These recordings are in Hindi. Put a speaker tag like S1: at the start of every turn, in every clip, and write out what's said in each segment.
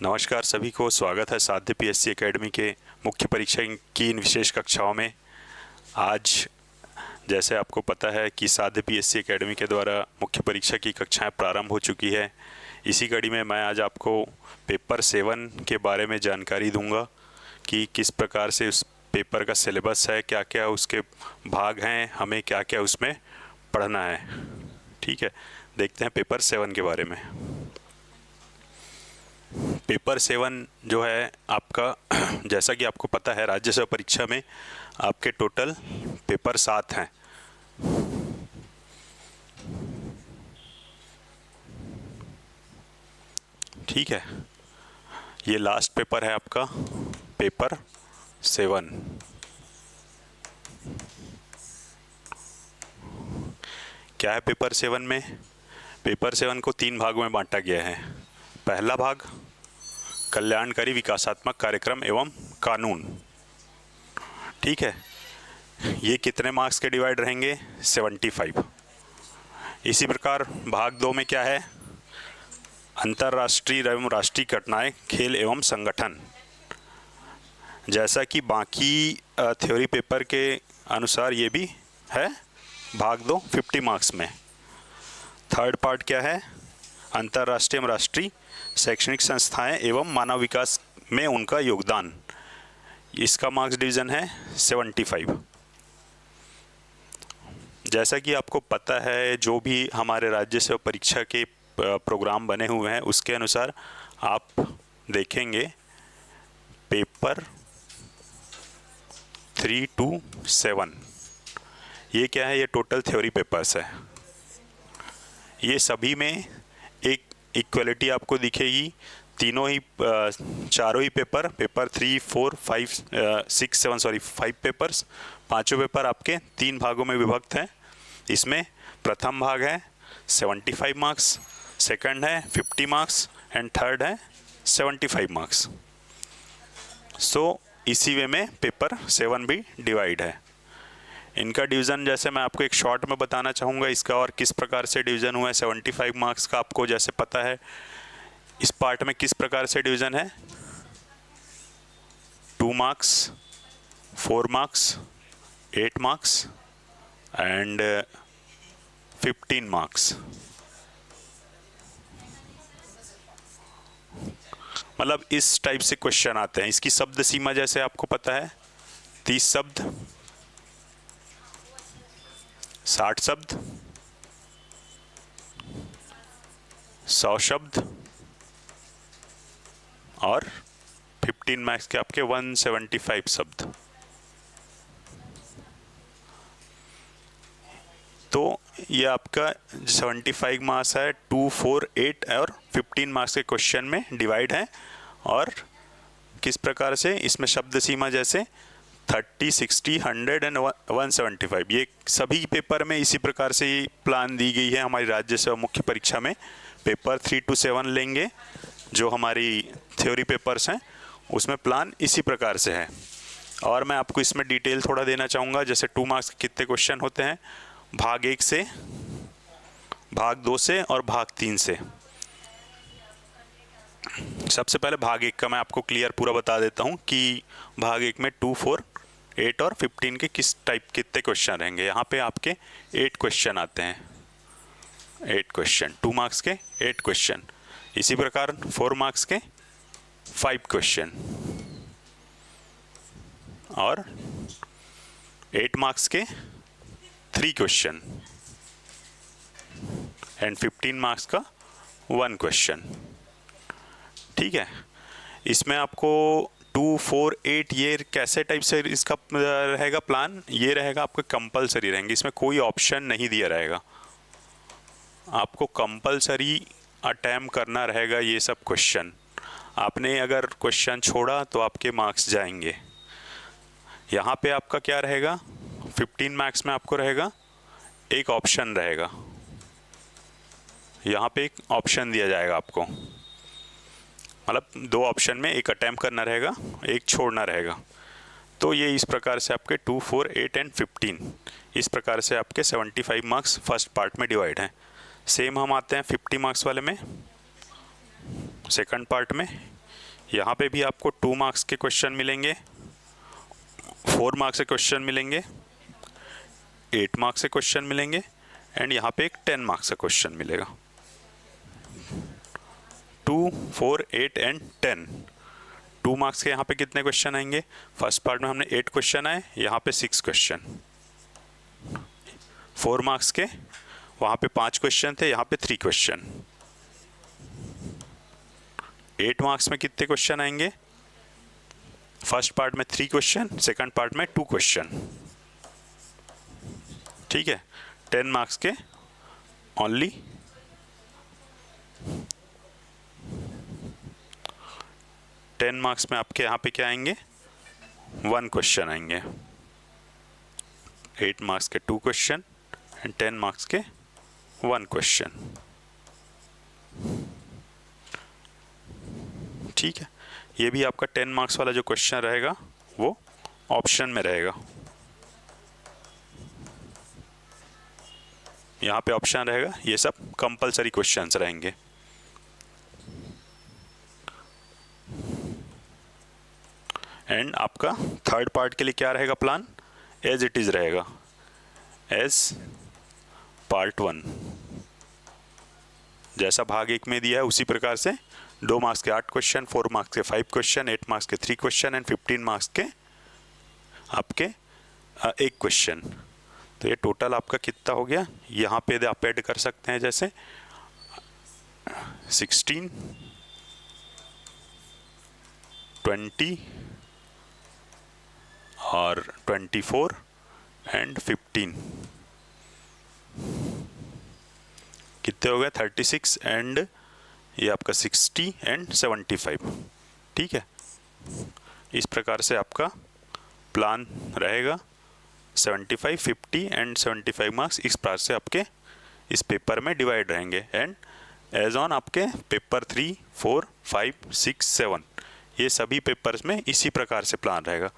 S1: नमस्कार सभी को, स्वागत है साध्य पीएससी एकेडमी के मुख्य परीक्षा की इन विशेष कक्षाओं में। आज जैसे आपको पता है कि साध्य पीएससी एकेडमी के द्वारा मुख्य परीक्षा की कक्षाएं प्रारंभ हो चुकी है। इसी कड़ी में मैं आज आपको पेपर 7 के बारे में जानकारी दूंगा कि किस प्रकार से उस पेपर का सिलेबस है, क्या क्या उसके भाग हैं, हमें क्या क्या उसमें पढ़ना है। ठीक है, देखते हैं पेपर 7 के बारे में। पेपर 7 जो है आपका जैसा कि आपको पता है, राज्य सेवा परीक्षा में आपके टोटल पेपर 7 हैं। ठीक है, ये लास्ट पेपर है आपका पेपर 7। क्या है पेपर 7 में? पेपर 7 को 3 भागों में बांटा गया है। पहला भाग कल्याणकारी विकासात्मक कार्यक्रम एवं कानून। ठीक है, ये कितने मार्क्स के डिवाइड रहेंगे? 75। इसी प्रकार भाग 2 में क्या है? अंतर्राष्ट्रीय एवं राष्ट्रीय घटनाएं, खेल एवं संगठन। जैसा कि बाकी थ्योरी पेपर के अनुसार ये भी है भाग 2 50 मार्क्स में। थर्ड पार्ट क्या है? अंतर्राष्ट्रीय एवं राष्ट्रीय शैक्षणिक संस्थाएं एवं मानव विकास में उनका योगदान। इसका मार्क्स डिवीज़न है 75। जैसा कि आपको पता है, जो भी हमारे राज्य सेवा परीक्षा के प्रोग्राम बने हुए हैं उसके अनुसार आप देखेंगे पेपर 3 to 7 ये क्या है? ये टोटल थ्योरी पेपर्स है। ये सभी में एक इक्वलिटी आपको दिखेगी। तीनों ही चारों ही पेपर 3, 4, 5, 6, 7 5 पेपर्स, पांचों पेपर आपके 3 भागों में विभक्त हैं। इसमें प्रथम भाग है 75 मार्क्स, सेकंड है 50 मार्क्स एंड थर्ड है 75 मार्क्स। सो इसी वे में पेपर 7 भी डिवाइड है। इनका डिवीज़न जैसे मैं आपको एक शॉर्ट में बताना चाहूँगा इसका, और किस प्रकार से डिवीज़न हुआ है। 75 मार्क्स का आपको जैसे पता है, इस पार्ट में किस प्रकार से डिवीज़न है? 2 marks, 4 marks, 8 marks and 15 marks. मतलब इस टाइप से क्वेश्चन आते हैं। इसकी शब्द सीमा जैसे आपको पता है 30 शब्द, 60 शब्द, 100 शब्द और 15 मार्क्स के आपके 175 शब्द। तो ये आपका 75 मार्क्स है, 2, 4, 8 और 15 मार्क्स के क्वेश्चन में डिवाइड है। और किस प्रकार से इसमें शब्द सीमा जैसे 30, 60, 100 एंड 175, ये सभी पेपर में इसी प्रकार से प्लान दी गई है। हमारी राज्य सेवा मुख्य परीक्षा में पेपर 3 to 7 लेंगे, जो हमारी थ्योरी पेपर्स हैं उसमें प्लान इसी प्रकार से है। और मैं आपको इसमें डिटेल थोड़ा देना चाहूँगा। जैसे 2 मार्क्स के कितने क्वेश्चन होते हैं? भाग 1 से, भाग 2 से और भाग 3 से। सबसे पहले भाग 1 का मैं आपको क्लियर पूरा बता देता हूँ कि भाग 1 में 2, 4, 8 और 15 के किस टाइप कितने क्वेश्चन रहेंगे। यहाँ पे आपके 8 क्वेश्चन आते हैं। 8 क्वेश्चन, 2 मार्क्स के 8 क्वेश्चन। इसी प्रकार 4 मार्क्स के 5 क्वेश्चन और 8 मार्क्स के 3 क्वेश्चन एंड 15 मार्क्स का 1 क्वेश्चन। ठीक है, इसमें आपको 2, 4, 8 ये कैसे टाइप से इसका रहेगा प्लान? ये रहेगा आपको कंपलसरी रहेंगे, इसमें कोई ऑप्शन नहीं दिया रहेगा। आपको कंपलसरी अटेम्प्ट करना रहेगा ये सब क्वेश्चन। आपने अगर क्वेश्चन छोड़ा तो आपके मार्क्स जाएंगे। यहाँ पे आपका क्या रहेगा? 15 मार्क्स में आपको रहेगा एक ऑप्शन रहेगा। यहाँ पे एक ऑप्शन दिया जाएगा आपको, मतलब 2 ऑप्शन में एक अटेम्प्ट करना रहेगा, एक छोड़ना रहेगा। तो ये इस प्रकार से आपके 2, 4, 8 एंड 15 इस प्रकार से आपके 75 मार्क्स फर्स्ट पार्ट में डिवाइड हैं। सेम हम आते हैं 50 मार्क्स वाले में, सेकंड पार्ट में। यहाँ पे भी आपको 2 मार्क्स के क्वेश्चन मिलेंगे, 4 मार्क्स के क्वेश्चन मिलेंगे, 8 मार्क्स के क्वेश्चन मिलेंगे एंड यहाँ पे एक 10 मार्क्स का क्वेश्चन मिलेगा। 2, 4, 8 एंड 10। 2 मार्क्स के यहाँ पे कितने क्वेश्चन आएंगे? फर्स्ट पार्ट में हमने 8 क्वेश्चन आए, यहाँ पे 6 क्वेश्चन। 4 मार्क्स के वहाँ पे 5 क्वेश्चन थे, यहाँ पे 3 क्वेश्चन। 8 मार्क्स में कितने क्वेश्चन आएंगे? फर्स्ट पार्ट में 3 क्वेश्चन, सेकंड पार्ट में 2 क्वेश्चन। ठीक है। 10 मार्क्स के ओनली 10 मार्क्स में आपके यहाँ पे क्या आएंगे? 1 क्वेश्चन आएंगे। 8 मार्क्स के 2 क्वेश्चन एंड 10 मार्क्स के 1 क्वेश्चन। ठीक है। ये भी आपका 10 मार्क्स वाला जो क्वेश्चन रहेगा वो ऑप्शन में रहेगा। यहाँ पे ऑप्शन रहेगा, ये सब कंपलसरी क्वेश्चंस रहेंगे। एंड आपका थर्ड पार्ट के लिए क्या रहेगा प्लान? एज इट इज रहेगा, एज पार्ट 1। जैसा भाग 1 में दिया है उसी प्रकार से 2 मार्क्स के 8 क्वेश्चन, 4 मार्क्स के 5 क्वेश्चन, 8 मार्क्स के 3 क्वेश्चन एंड 15 मार्क्स के आपके 1 क्वेश्चन। तो ये टोटल आपका कितना हो गया? यहाँ पे आप ऐड कर सकते हैं, जैसे 16, 20 और 24 एंड 15 कितने हो गए? 36 एंड ये आपका 60 एंड 75। ठीक है। इस प्रकार से आपका प्लान रहेगा। 75, 50 एंड 75 मार्क्स इस प्रकार से आपके इस पेपर में डिवाइड रहेंगे। एंड एज ऑन आपके पेपर 3, 4, 5, 6, 7 ये सभी पेपर्स में इसी प्रकार से प्लान रहेगा।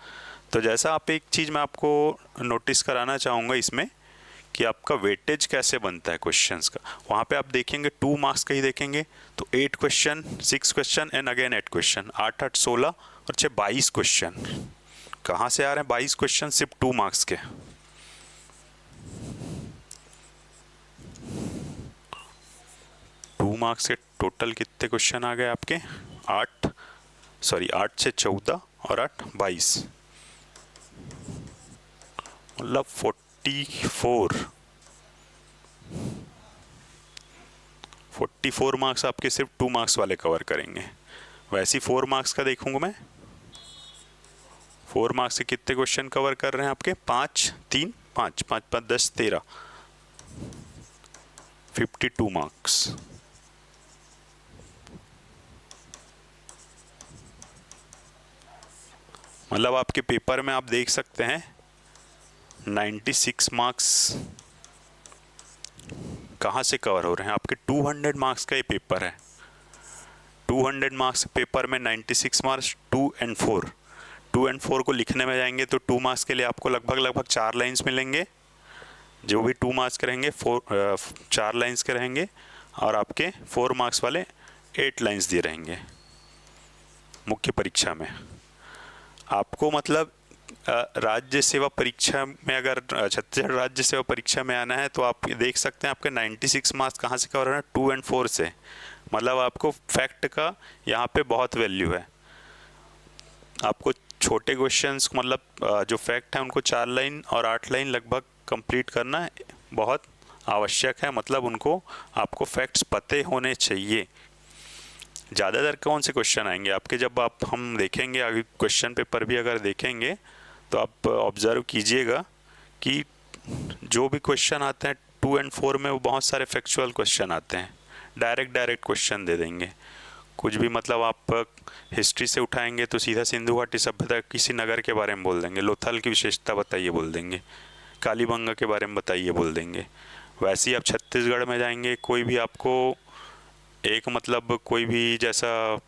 S1: तो जैसा आप एक चीज़ मैं आपको नोटिस कराना चाहूँगा इसमें कि आपका वेटेज कैसे बनता है क्वेश्चंस का। वहाँ पे आप देखेंगे 2 मार्क्स का ही देखेंगे तो 8 question, 6 question and again 8 question, 8, 8, 16 और 6, 22 क्वेश्चन। कहाँ से आ रहे हैं 22 क्वेश्चन सिर्फ 2 मार्क्स के? टू मार्क्स के टोटल कितने क्वेश्चन आ गए आपके? 8 से 14 और 8, 22 मतलब 44 मार्क्स आपके सिर्फ 2 मार्क्स वाले कवर करेंगे। वैसे 4 मार्क्स का देखूंगा मैं। 4 मार्क्स से कितने क्वेश्चन कवर कर रहे हैं आपके? 5, 3, 5, 5, 5, 10, 13, 52 मार्क्स। मतलब आपके पेपर में आप देख सकते हैं 96 मार्क्स कहाँ से कवर हो रहे हैं? आपके 200 मार्क्स का ये पेपर है। 200 मार्क्स पेपर में 96 मार्क्स 2 एंड 4 को लिखने में जाएंगे तो 2 मार्क्स के लिए आपको लगभग 4 लाइन्स मिलेंगे। जो भी 2 मार्क्स के रहेंगे 4 लाइन्स के रहेंगे और आपके 4 मार्क्स वाले 8 लाइन्स दिए रहेंगे। मुख्य परीक्षा में आपको मतलब राज्य सेवा परीक्षा में, अगर छत्तीसगढ़ राज्य सेवा परीक्षा में आना है तो आप देख सकते हैं आपके 96 मार्क्स कहाँ से कवर हो रहे हैं? 2 एंड 4 से। मतलब आपको फैक्ट का यहाँ पे बहुत वैल्यू है। आपको छोटे क्वेश्चंस मतलब जो फैक्ट है उनको 4 लाइन और 8 लाइन लगभग कंप्लीट करना बहुत आवश्यक है। मतलब उनको आपको फैक्ट्स पते होने चाहिए। ज़्यादातर कौन से क्वेश्चन आएंगे आपके? जब हम देखेंगे आगे क्वेश्चन पेपर भी अगर देखेंगे तो आप ऑब्जर्व कीजिएगा कि जो भी क्वेश्चन आते हैं 2 एंड 4 में वो बहुत सारे फैक्चुअल क्वेश्चन आते हैं। डायरेक्ट क्वेश्चन दे देंगे। कुछ भी मतलब आप हिस्ट्री से उठाएंगे तो सीधा सिंधु घाटी सभ्यता किसी नगर के बारे में बोल देंगे, लोथल की विशेषता बताइए बोल देंगे, कालीबंगा के बारे में बताइए बोल देंगे। वैसे ही आप छत्तीसगढ़ में जाएंगे, कोई भी आपको एक मतलब कोई भी जैसा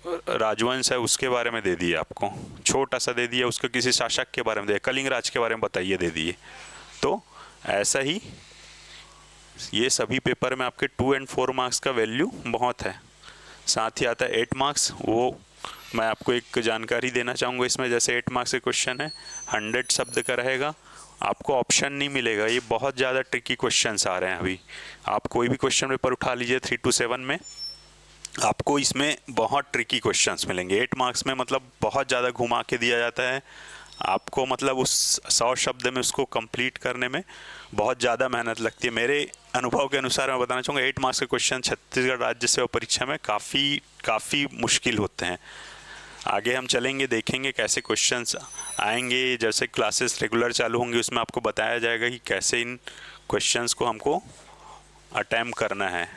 S1: राजवंश है उसके बारे में दे दिए, आपको छोटा सा दे दिया, उसके किसी शासक के बारे में दे, कलिंग राज के बारे में बताइए दे दिए। तो ऐसा ही ये सभी पेपर में आपके 2 एंड 4 मार्क्स का वैल्यू बहुत है। साथ ही आता है 8 मार्क्स। वो मैं आपको एक जानकारी देना चाहूँगा इसमें, जैसे 8 मार्क्स के क्वेश्चन है 100 शब्द का रहेगा, आपको ऑप्शन नहीं मिलेगा। ये बहुत ज़्यादा ट्रिकी क्वेश्चंस आ रहे हैं अभी। आप कोई भी क्वेश्चन पेपर उठा लीजिए 3 to 7 में, आपको इसमें बहुत ट्रिकी क्वेश्चंस मिलेंगे। 8 मार्क्स में मतलब बहुत ज़्यादा घुमा के दिया जाता है आपको, मतलब उस 100 शब्द में उसको कंप्लीट करने में बहुत ज़्यादा मेहनत लगती है। मेरे अनुभव के अनुसार मैं बताना चाहूँगा 8 मार्क्स के क्वेश्चन छत्तीसगढ़ राज्य सेवा परीक्षा में काफ़ी मुश्किल होते हैं। आगे हम चलेंगे, देखेंगे कैसे क्वेश्चंस आएंगे। जैसे क्लासेस रेगुलर चालू होंगी उसमें आपको बताया जाएगा कि कैसे इन क्वेश्चंस को हमको अटेम्प्ट करना है।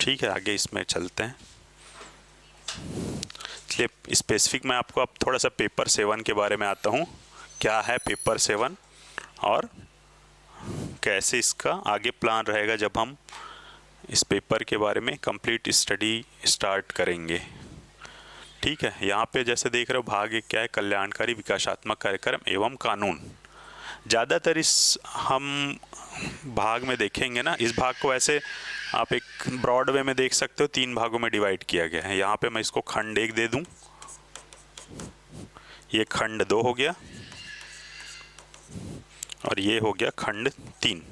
S1: ठीक है, आगे इसमें चलते हैं। इसलिए स्पेसिफिक मैं आपको अब थोड़ा सा पेपर 7 के बारे में आता हूँ। क्या है पेपर 7 और कैसे इसका आगे प्लान रहेगा जब हम इस पेपर के बारे में कंप्लीट स्टडी स्टार्ट करेंगे। ठीक है, यहाँ पे जैसे देख रहे हो भाग 1 क्या है, कल्याणकारी विकासात्मक कार्यक्रम एवं कानून। ज़्यादातर इस हम भाग में देखेंगे ना, इस भाग को ऐसे आप एक ब्रॉड वे में देख सकते हो, 3 भागों में डिवाइड किया गया है। यहाँ पे मैं इसको खंड 1 दे दूँ, ये खंड 2 हो गया और ये हो गया खंड 3।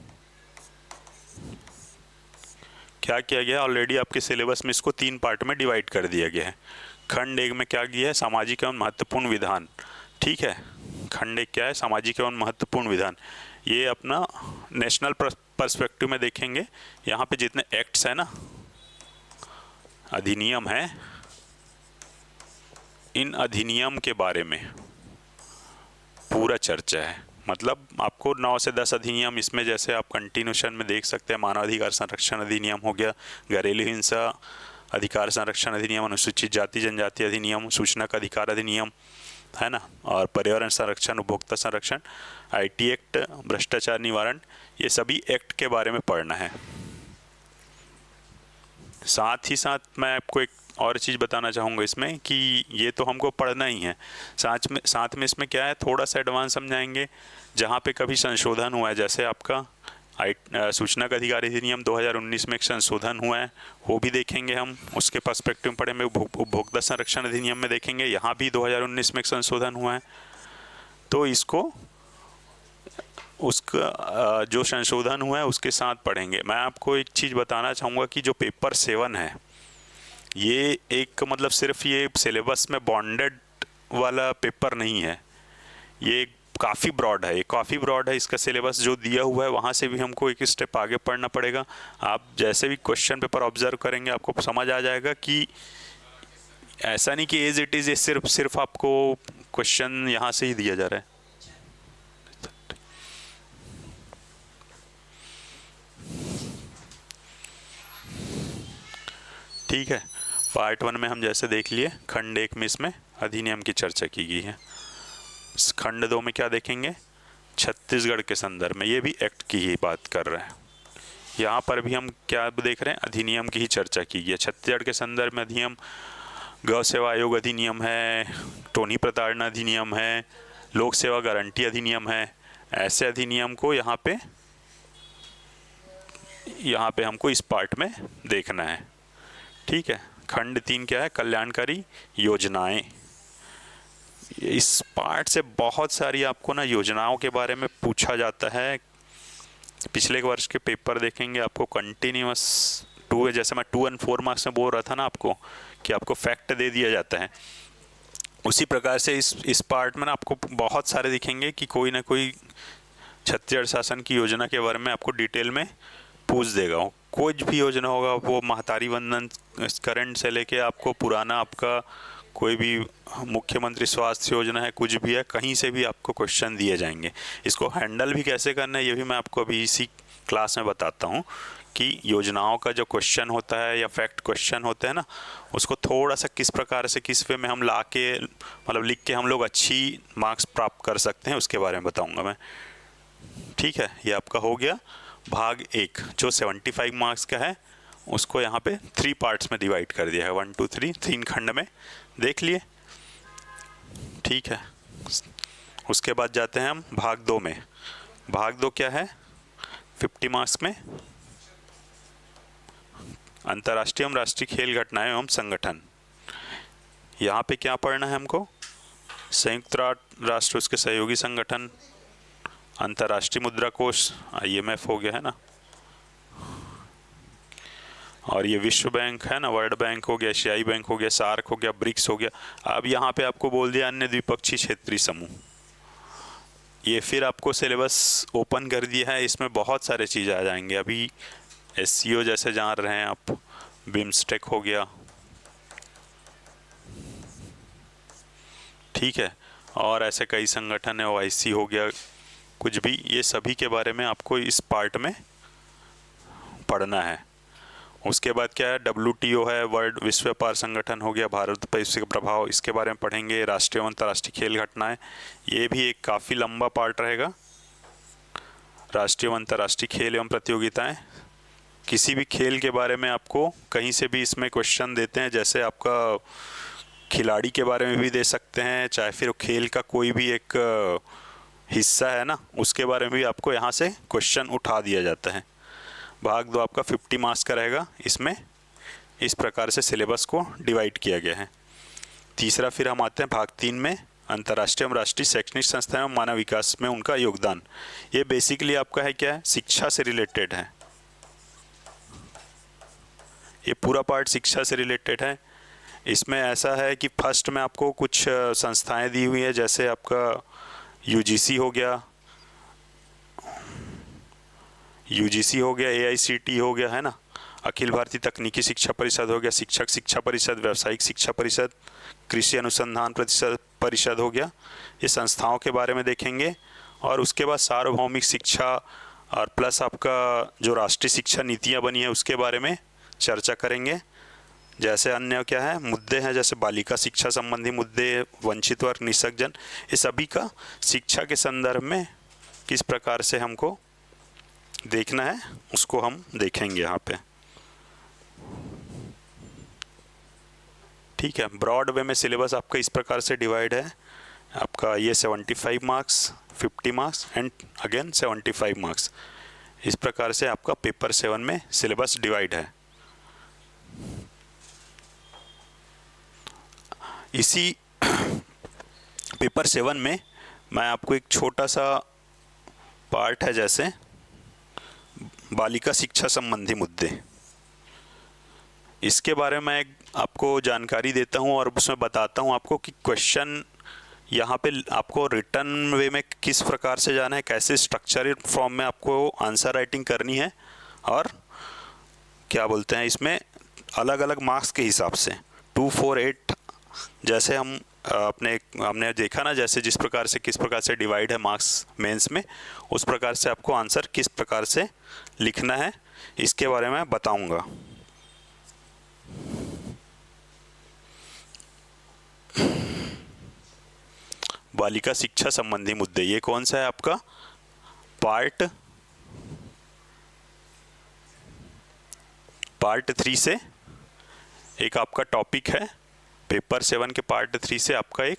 S1: क्या किया गया, ऑलरेडी आपके सिलेबस में इसको 3 पार्ट में डिवाइड कर दिया गया है। खंड 1 में क्या किया है, सामाजिक एवं महत्वपूर्ण विधान। ठीक है, खंड 1 क्या है, सामाजिक एवं महत्वपूर्ण विधान। ये अपना नेशनल पर्सपेक्टिव में देखेंगे। यहाँ पे जितने एक्ट्स है ना, अधिनियम है, इन अधिनियम के बारे में पूरा चर्चा है। मतलब आपको 9 से 10 अधिनियम इसमें, जैसे आप कंटिन्यूशन में देख सकते हैं, मानवाधिकार संरक्षण अधिनियम हो गया, घरेलू हिंसा अधिकार संरक्षण अधिनियम, अनुसूचित जाति जनजाति अधिनियम, सूचना का अधिकार अधिनियम है ना, और पर्यावरण संरक्षण, उपभोक्ता संरक्षण, IT एक्ट, भ्रष्टाचार निवारण, ये सभी एक्ट के बारे में पढ़ना है। साथ ही साथ मैं आपको एक और चीज़ बताना चाहूँगा इसमें कि ये तो हमको पढ़ना ही है, साथ में इसमें क्या है, थोड़ा सा एडवांस समझाएंगे। जहाँ पे कभी संशोधन हुआ है, जैसे आपका सूचना का अधिकार अधिनियम 2019 में एक संशोधन हुआ है, वो भी देखेंगे हम, उसके पर्सपेक्टिव में पढ़ेंगे। उपभोक्ता संरक्षण अधिनियम में देखेंगे, यहाँ भी 2019 में एक संशोधन हुआ है, तो इसको उसका जो संशोधन हुआ है उसके साथ पढ़ेंगे। मैं आपको एक चीज़ बताना चाहूँगा कि जो पेपर 7 है, ये एक मतलब सिर्फ ये सिलेबस में बॉन्डेड वाला पेपर नहीं है, ये काफ़ी ब्रॉड है, ये काफ़ी ब्रॉड है। इसका सिलेबस जो दिया हुआ है वहाँ से भी हमको एक स्टेप आगे पढ़ना पड़ेगा। आप जैसे भी क्वेश्चन पेपर ऑब्जर्व करेंगे आपको समझ आ जाएगा कि ऐसा नहीं कि एज इट इज़ ये सिर्फ आपको क्वेश्चन यहाँ से ही दिया जा रहा है। ठीक है, पार्ट 1 में हम जैसे देख लिए, खंड 1 में इसमें अधिनियम की चर्चा की गई है। खंड 2 में क्या देखेंगे, छत्तीसगढ़ के संदर्भ में, ये भी एक्ट की ही बात कर रहा है। यहाँ पर भी हम क्या देख रहे हैं, अधिनियम की ही चर्चा की गई है। छत्तीसगढ़ के संदर्भ में अधिनियम गौ सेवा आयोग अधिनियम है, टोनी प्रताड़ना अधिनियम है, लोक सेवा गारंटी अधिनियम है। ऐसे अधिनियम को यहाँ पे हमको इस पार्ट में देखना है। ठीक है, खंड 3 क्या है, कल्याणकारी योजनाएं। इस पार्ट से बहुत सारी आपको ना योजनाओं के बारे में पूछा जाता है। पिछले वर्ष के पेपर देखेंगे आपको कंटिन्यूअस 2, जैसे मैं 2 और 4 मार्क्स में बोल रहा था ना आपको कि आपको फैक्ट दे दिया जाता है, उसी प्रकार से इस पार्ट में ना आपको बहुत सारे दिखेंगे कि कोई ना कोई छत्तीसगढ़ शासन की योजना के बारे में आपको डिटेल में पूछ देगा। कोई भी योजना होगा, वो महतारी वंदन करंट से लेके आपको पुराना आपका कोई भी मुख्यमंत्री स्वास्थ्य योजना है, कुछ भी है, कहीं से भी आपको क्वेश्चन दिए जाएंगे। इसको हैंडल भी कैसे करना है ये भी मैं आपको अभी इसी क्लास में बताता हूँ कि योजनाओं का जो क्वेश्चन होता है या फैक्ट क्वेश्चन होते हैं ना, उसको थोड़ा सा किस प्रकार से किस वे में हम ला के मतलब लिख के हम लोग अच्छी मार्क्स प्राप्त कर सकते हैं, उसके बारे में बताऊँगा मैं। ठीक है, ये आपका हो गया भाग 1 जो 75 मार्क्स का है, उसको यहाँ पे 3 पार्ट्स में डिवाइड कर दिया है, 1 2 3 3 खंड में देख लिए। ठीक है, उसके बाद जाते हैं हम भाग 2 में। भाग 2 क्या है, 50 मार्क्स में अंतर्राष्ट्रीय एवं राष्ट्रीय खेल घटनाएं एवं संगठन। यहाँ पे क्या पढ़ना है हमको? संयुक्त राष्ट्र, उसके सहयोगी संगठन, अंतर्राष्ट्रीय मुद्रा कोष IMF हो गया है ना, और ये विश्व बैंक है ना, वर्ल्ड बैंक हो गया, एशियाई बैंक हो गया, सार्क हो गया, ब्रिक्स हो गया। अब यहाँ पे आपको बोल दिया अन्य द्विपक्षीय क्षेत्रीय समूह। ये फिर आपको सिलेबस ओपन कर दिया है, इसमें बहुत सारे चीज़ आ जाएंगे। अभी SCO जैसे जान रहे हैं आप, बिम्स्टेक हो गया, ठीक है, और ऐसे कई संगठन है, OIC हो गया, कुछ भी, ये सभी के बारे में आपको इस पार्ट में पढ़ना है। उसके बाद क्या है? WTO है, वर्ल्ड विश्व व्यापार संगठन हो गया, भारत पर इसके प्रभाव, इसके बारे में पढ़ेंगे। राष्ट्रीय एवं अंतर्राष्ट्रीय खेल घटनाएं, ये भी एक काफ़ी लंबा पार्ट रहेगा। राष्ट्रीय एवं अंतर्राष्ट्रीय खेल एवं प्रतियोगिताएं, किसी भी खेल के बारे में आपको कहीं से भी इसमें क्वेश्चन देते हैं, जैसे आपका खिलाड़ी के बारे में भी दे सकते हैं, चाहे फिर खेल का कोई भी एक हिस्सा है ना, उसके बारे में भी आपको यहाँ से क्वेश्चन उठा दिया जाता है। भाग 2 आपका 50 मार्क्स का रहेगा। इसमें इस प्रकार से सिलेबस को डिवाइड किया गया है। तीसरा फिर हम आते हैं भाग 3 में, अंतर्राष्ट्रीय एवं राष्ट्रीय शैक्षणिक संस्थाएं एवं मानव विकास में उनका योगदान। ये बेसिकली आपका है क्या है? शिक्षा से रिलेटेड है। ये पूरा पार्ट शिक्षा से रिलेटेड है। इसमें ऐसा है कि फर्स्ट में आपको कुछ संस्थाएं दी हुई है, जैसे आपका UGC हो गया, AICT हो गया है ना, अखिल भारतीय तकनीकी शिक्षा परिषद हो गया, शिक्षक शिक्षा परिषद, व्यावसायिक शिक्षा परिषद, कृषि अनुसंधान परिषद हो गया। ये संस्थाओं के बारे में देखेंगे। और उसके बाद सार्वभौमिक शिक्षा और प्लस आपका जो राष्ट्रीय शिक्षा नीतियाँ बनी है उसके बारे में चर्चा करेंगे। जैसे अन्य क्या है मुद्दे हैं, जैसे बालिका शिक्षा संबंधी मुद्दे, वंचित वर्ग, निःशक्त जन, ये सभी का शिक्षा के संदर्भ में किस प्रकार से हमको देखना है उसको हम देखेंगे यहाँ पे, ठीक है। ब्रॉड वे में सिलेबस आपका इस प्रकार से डिवाइड है। आपका ये 75 marks, 50 marks and again 75 marks, इस प्रकार से आपका पेपर 7 में सिलेबस डिवाइड है। इसी पेपर 7 में मैं आपको एक छोटा सा पार्ट है, जैसे बालिका शिक्षा संबंधी मुद्दे, इसके बारे में आपको जानकारी देता हूं और उसमें बताता हूं आपको कि क्वेश्चन यहाँ पे आपको रिटर्न वे में किस प्रकार से जाना है, कैसे स्ट्रक्चर्ड फॉर्म में आपको आंसर राइटिंग करनी है, और क्या बोलते हैं इसमें अलग अलग मार्क्स के हिसाब से 2, 4, 8, जैसे हमने देखा ना, जैसे जिस प्रकार से किस प्रकार से डिवाइड है मार्क्स मेंस में, उस प्रकार से आपको आंसर किस प्रकार से लिखना है इसके बारे में बताऊंगा। बालिका शिक्षा संबंधी मुद्दे, ये कौन सा है आपका पार्ट 3 से एक आपका टॉपिक है। पेपर 7 के पार्ट 3 से आपका एक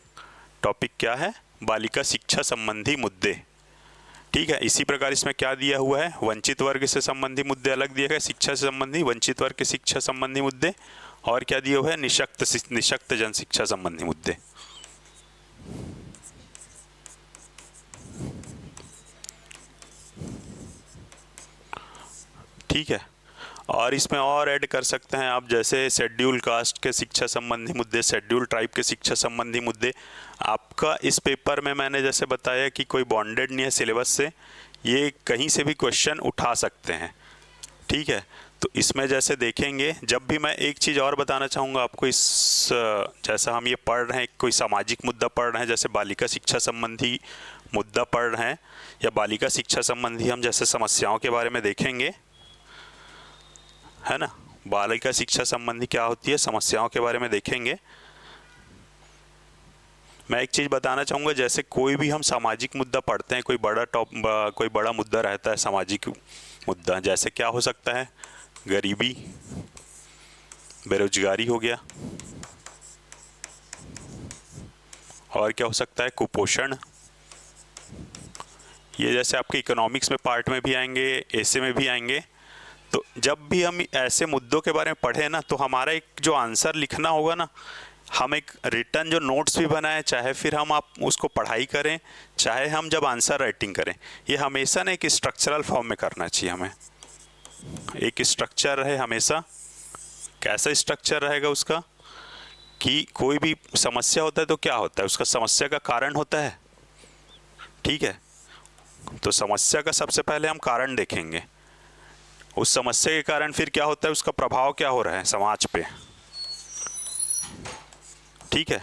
S1: टॉपिक क्या है, बालिका शिक्षा संबंधी मुद्दे, ठीक है। इसी प्रकार इसमें क्या दिया हुआ है, वंचित वर्ग से संबंधी मुद्दे अलग दिए गए, शिक्षा से संबंधी वंचित वर्ग के शिक्षा संबंधी मुद्दे, और क्या दिया हुआ है, निःशक्त जन शिक्षा संबंधी मुद्दे। ठीक है, और इसमें और ऐड कर सकते हैं आप, जैसे शेड्यूल कास्ट के शिक्षा संबंधी मुद्दे, शेड्यूल ट्राइब के शिक्षा संबंधी मुद्दे। आपका इस पेपर में मैंने जैसे बताया कि कोई बॉन्डेड नहीं है सिलेबस से, ये कहीं से भी क्वेश्चन उठा सकते हैं, ठीक है। तो इसमें जैसे देखेंगे, जब भी मैं एक चीज़ और बताना चाहूँगा आपको, इस जैसा हम ये पढ़ रहे हैं, कोई सामाजिक मुद्दा पढ़ रहे हैं, जैसे बालिका शिक्षा संबंधी मुद्दा पढ़ रहे हैं, या बालिका शिक्षा संबंधी हम जैसे समस्याओं के बारे में देखेंगे, है ना, बालिका शिक्षा संबंधी क्या होती है, समस्याओं के बारे में देखेंगे। मैं एक चीज़ बताना चाहूँगा, जैसे कोई भी हम सामाजिक मुद्दा पढ़ते हैं, कोई बड़ा मुद्दा रहता है सामाजिक मुद्दा, जैसे क्या हो सकता है, गरीबी, बेरोजगारी हो गया, और क्या हो सकता है, कुपोषण। ये जैसे आपके इकोनॉमिक्स में पार्ट में भी आएंगे, ऐसे में भी आएंगे। तो जब भी हम ऐसे मुद्दों के बारे में पढ़े ना, तो हमारा एक जो आंसर लिखना होगा ना, हम एक रिटर्न जो नोट्स भी बनाए, चाहे फिर हम आप उसको पढ़ाई करें, चाहे हम जब आंसर राइटिंग करें, ये हमेशा ना एक स्ट्रक्चरल फॉर्म में करना चाहिए हमें। एक स्ट्रक्चर रहे हमेशा। कैसा स्ट्रक्चर रहेगा उसका कि कोई भी समस्या होता है तो क्या होता है, उसका समस्या का कारण होता है। ठीक है, तो समस्या का सबसे पहले हम कारण देखेंगे। उस समस्या के कारण फिर क्या होता है, उसका प्रभाव क्या हो रहा है समाज पे। ठीक है,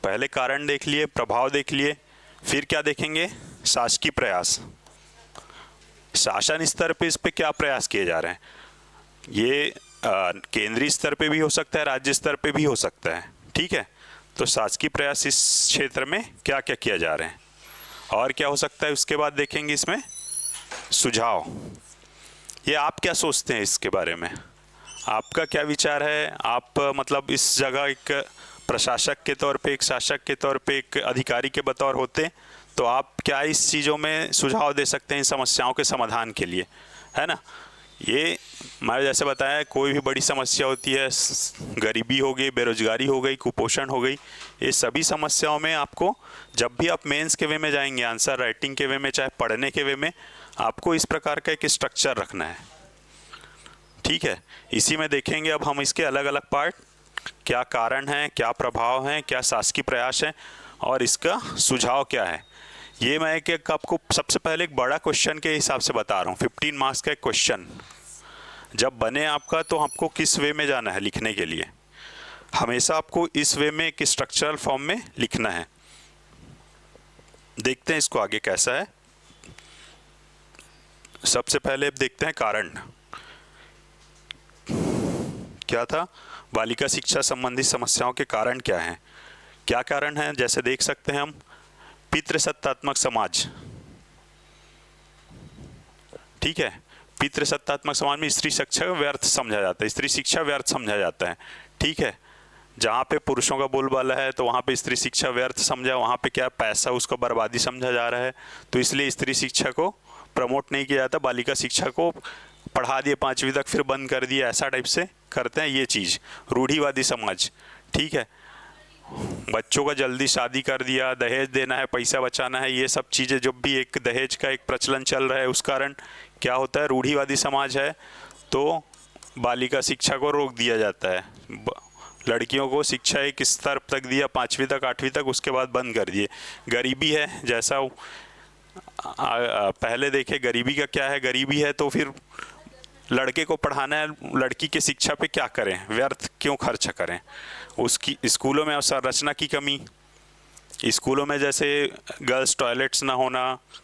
S1: पहले कारण देख लिए, प्रभाव देख लिए, फिर क्या देखेंगे, शासकीय प्रयास। शासन स्तर पे इस पे क्या प्रयास किए जा रहे हैं। ये केंद्रीय स्तर पे भी हो सकता है, राज्य स्तर पे भी हो सकता है। ठीक है, तो शासकीय प्रयास इस क्षेत्र में क्या क्या किया जा रहे हैं और क्या हो सकता है। उसके बाद देखेंगे इसमें सुझाव। ये आप क्या सोचते हैं इसके बारे में, आपका क्या विचार है। आप मतलब इस जगह एक प्रशासक के तौर पे, एक शासक के तौर पे, एक अधिकारी के बतौर होते, तो आप क्या इस चीज़ों में सुझाव दे सकते हैं इन समस्याओं के समाधान के लिए, है ना। ये मैं जैसे बताया, कोई भी बड़ी समस्या होती है, गरीबी हो गई, बेरोजगारी हो गई, कुपोषण हो गई, ये सभी समस्याओं में आपको जब भी आप मेंस के वे में जाएंगे, आंसर राइटिंग के वे में, चाहे पढ़ने के वे में, आपको इस प्रकार का एक स्ट्रक्चर रखना है। ठीक है, इसी में देखेंगे अब हम इसके अलग अलग पार्ट, क्या कारण है, क्या प्रभाव है, क्या शासकीय प्रयास है और इसका सुझाव क्या है। ये मैं एक आपको सबसे पहले एक बड़ा क्वेश्चन के हिसाब से बता रहा हूँ। 15 मार्क्स का एक क्वेश्चन जब बने आपका, तो आपको किस वे में जाना है लिखने के लिए। हमेशा आपको इस वे में एक स्ट्रक्चरल फॉर्म में लिखना है। देखते हैं इसको आगे कैसा है। सबसे पहले अब देखते हैं कारण क्या था। बालिका शिक्षा संबंधी समस्याओं के कारण क्या हैं। क्या कारण है, जैसे देख सकते हैं हम, पितृसत्तात्मक समाज। ठीक है, पितृसत्तात्मक समाज में स्त्री शिक्षा व्यर्थ समझा जाता है, स्त्री शिक्षा व्यर्थ समझा जाता है। ठीक है, जहाँ पे पुरुषों का बोलबाला है तो वहाँ पे स्त्री शिक्षा व्यर्थ समझा, वहाँ पे क्या पैसा उसको बर्बादी समझा जा रहा है, तो इसलिए स्त्री शिक्षा को प्रमोट नहीं किया जाता। बालिका शिक्षा को पढ़ा दिए 5वीं तक, फिर बंद कर दिया, ऐसा टाइप से करते हैं ये चीज़। रूढ़िवादी समाज। ठीक है, बच्चों का जल्दी शादी कर दिया, दहेज देना है, पैसा बचाना है, ये सब चीज़ें, जब भी एक दहेज का एक प्रचलन चल रहा है, उस कारण क्या होता है, रूढ़िवादी समाज है तो बालिका शिक्षा को रोक दिया जाता है। लड़कियों को शिक्षा एक स्तर तक दिया, 5वीं तक, 8वीं तक, उसके बाद बंद कर दिए। गरीबी है, जैसा पहले देखे गरीबी का क्या है, गरीबी है तो फिर लड़के को पढ़ाना है, लड़की के शिक्षा पे क्या करें, व्यर्थ क्यों खर्च करें। उसकी स्कूलों में अवसंरचना की कमी, स्कूलों में जैसे गर्ल्स टॉयलेट्स ना होना,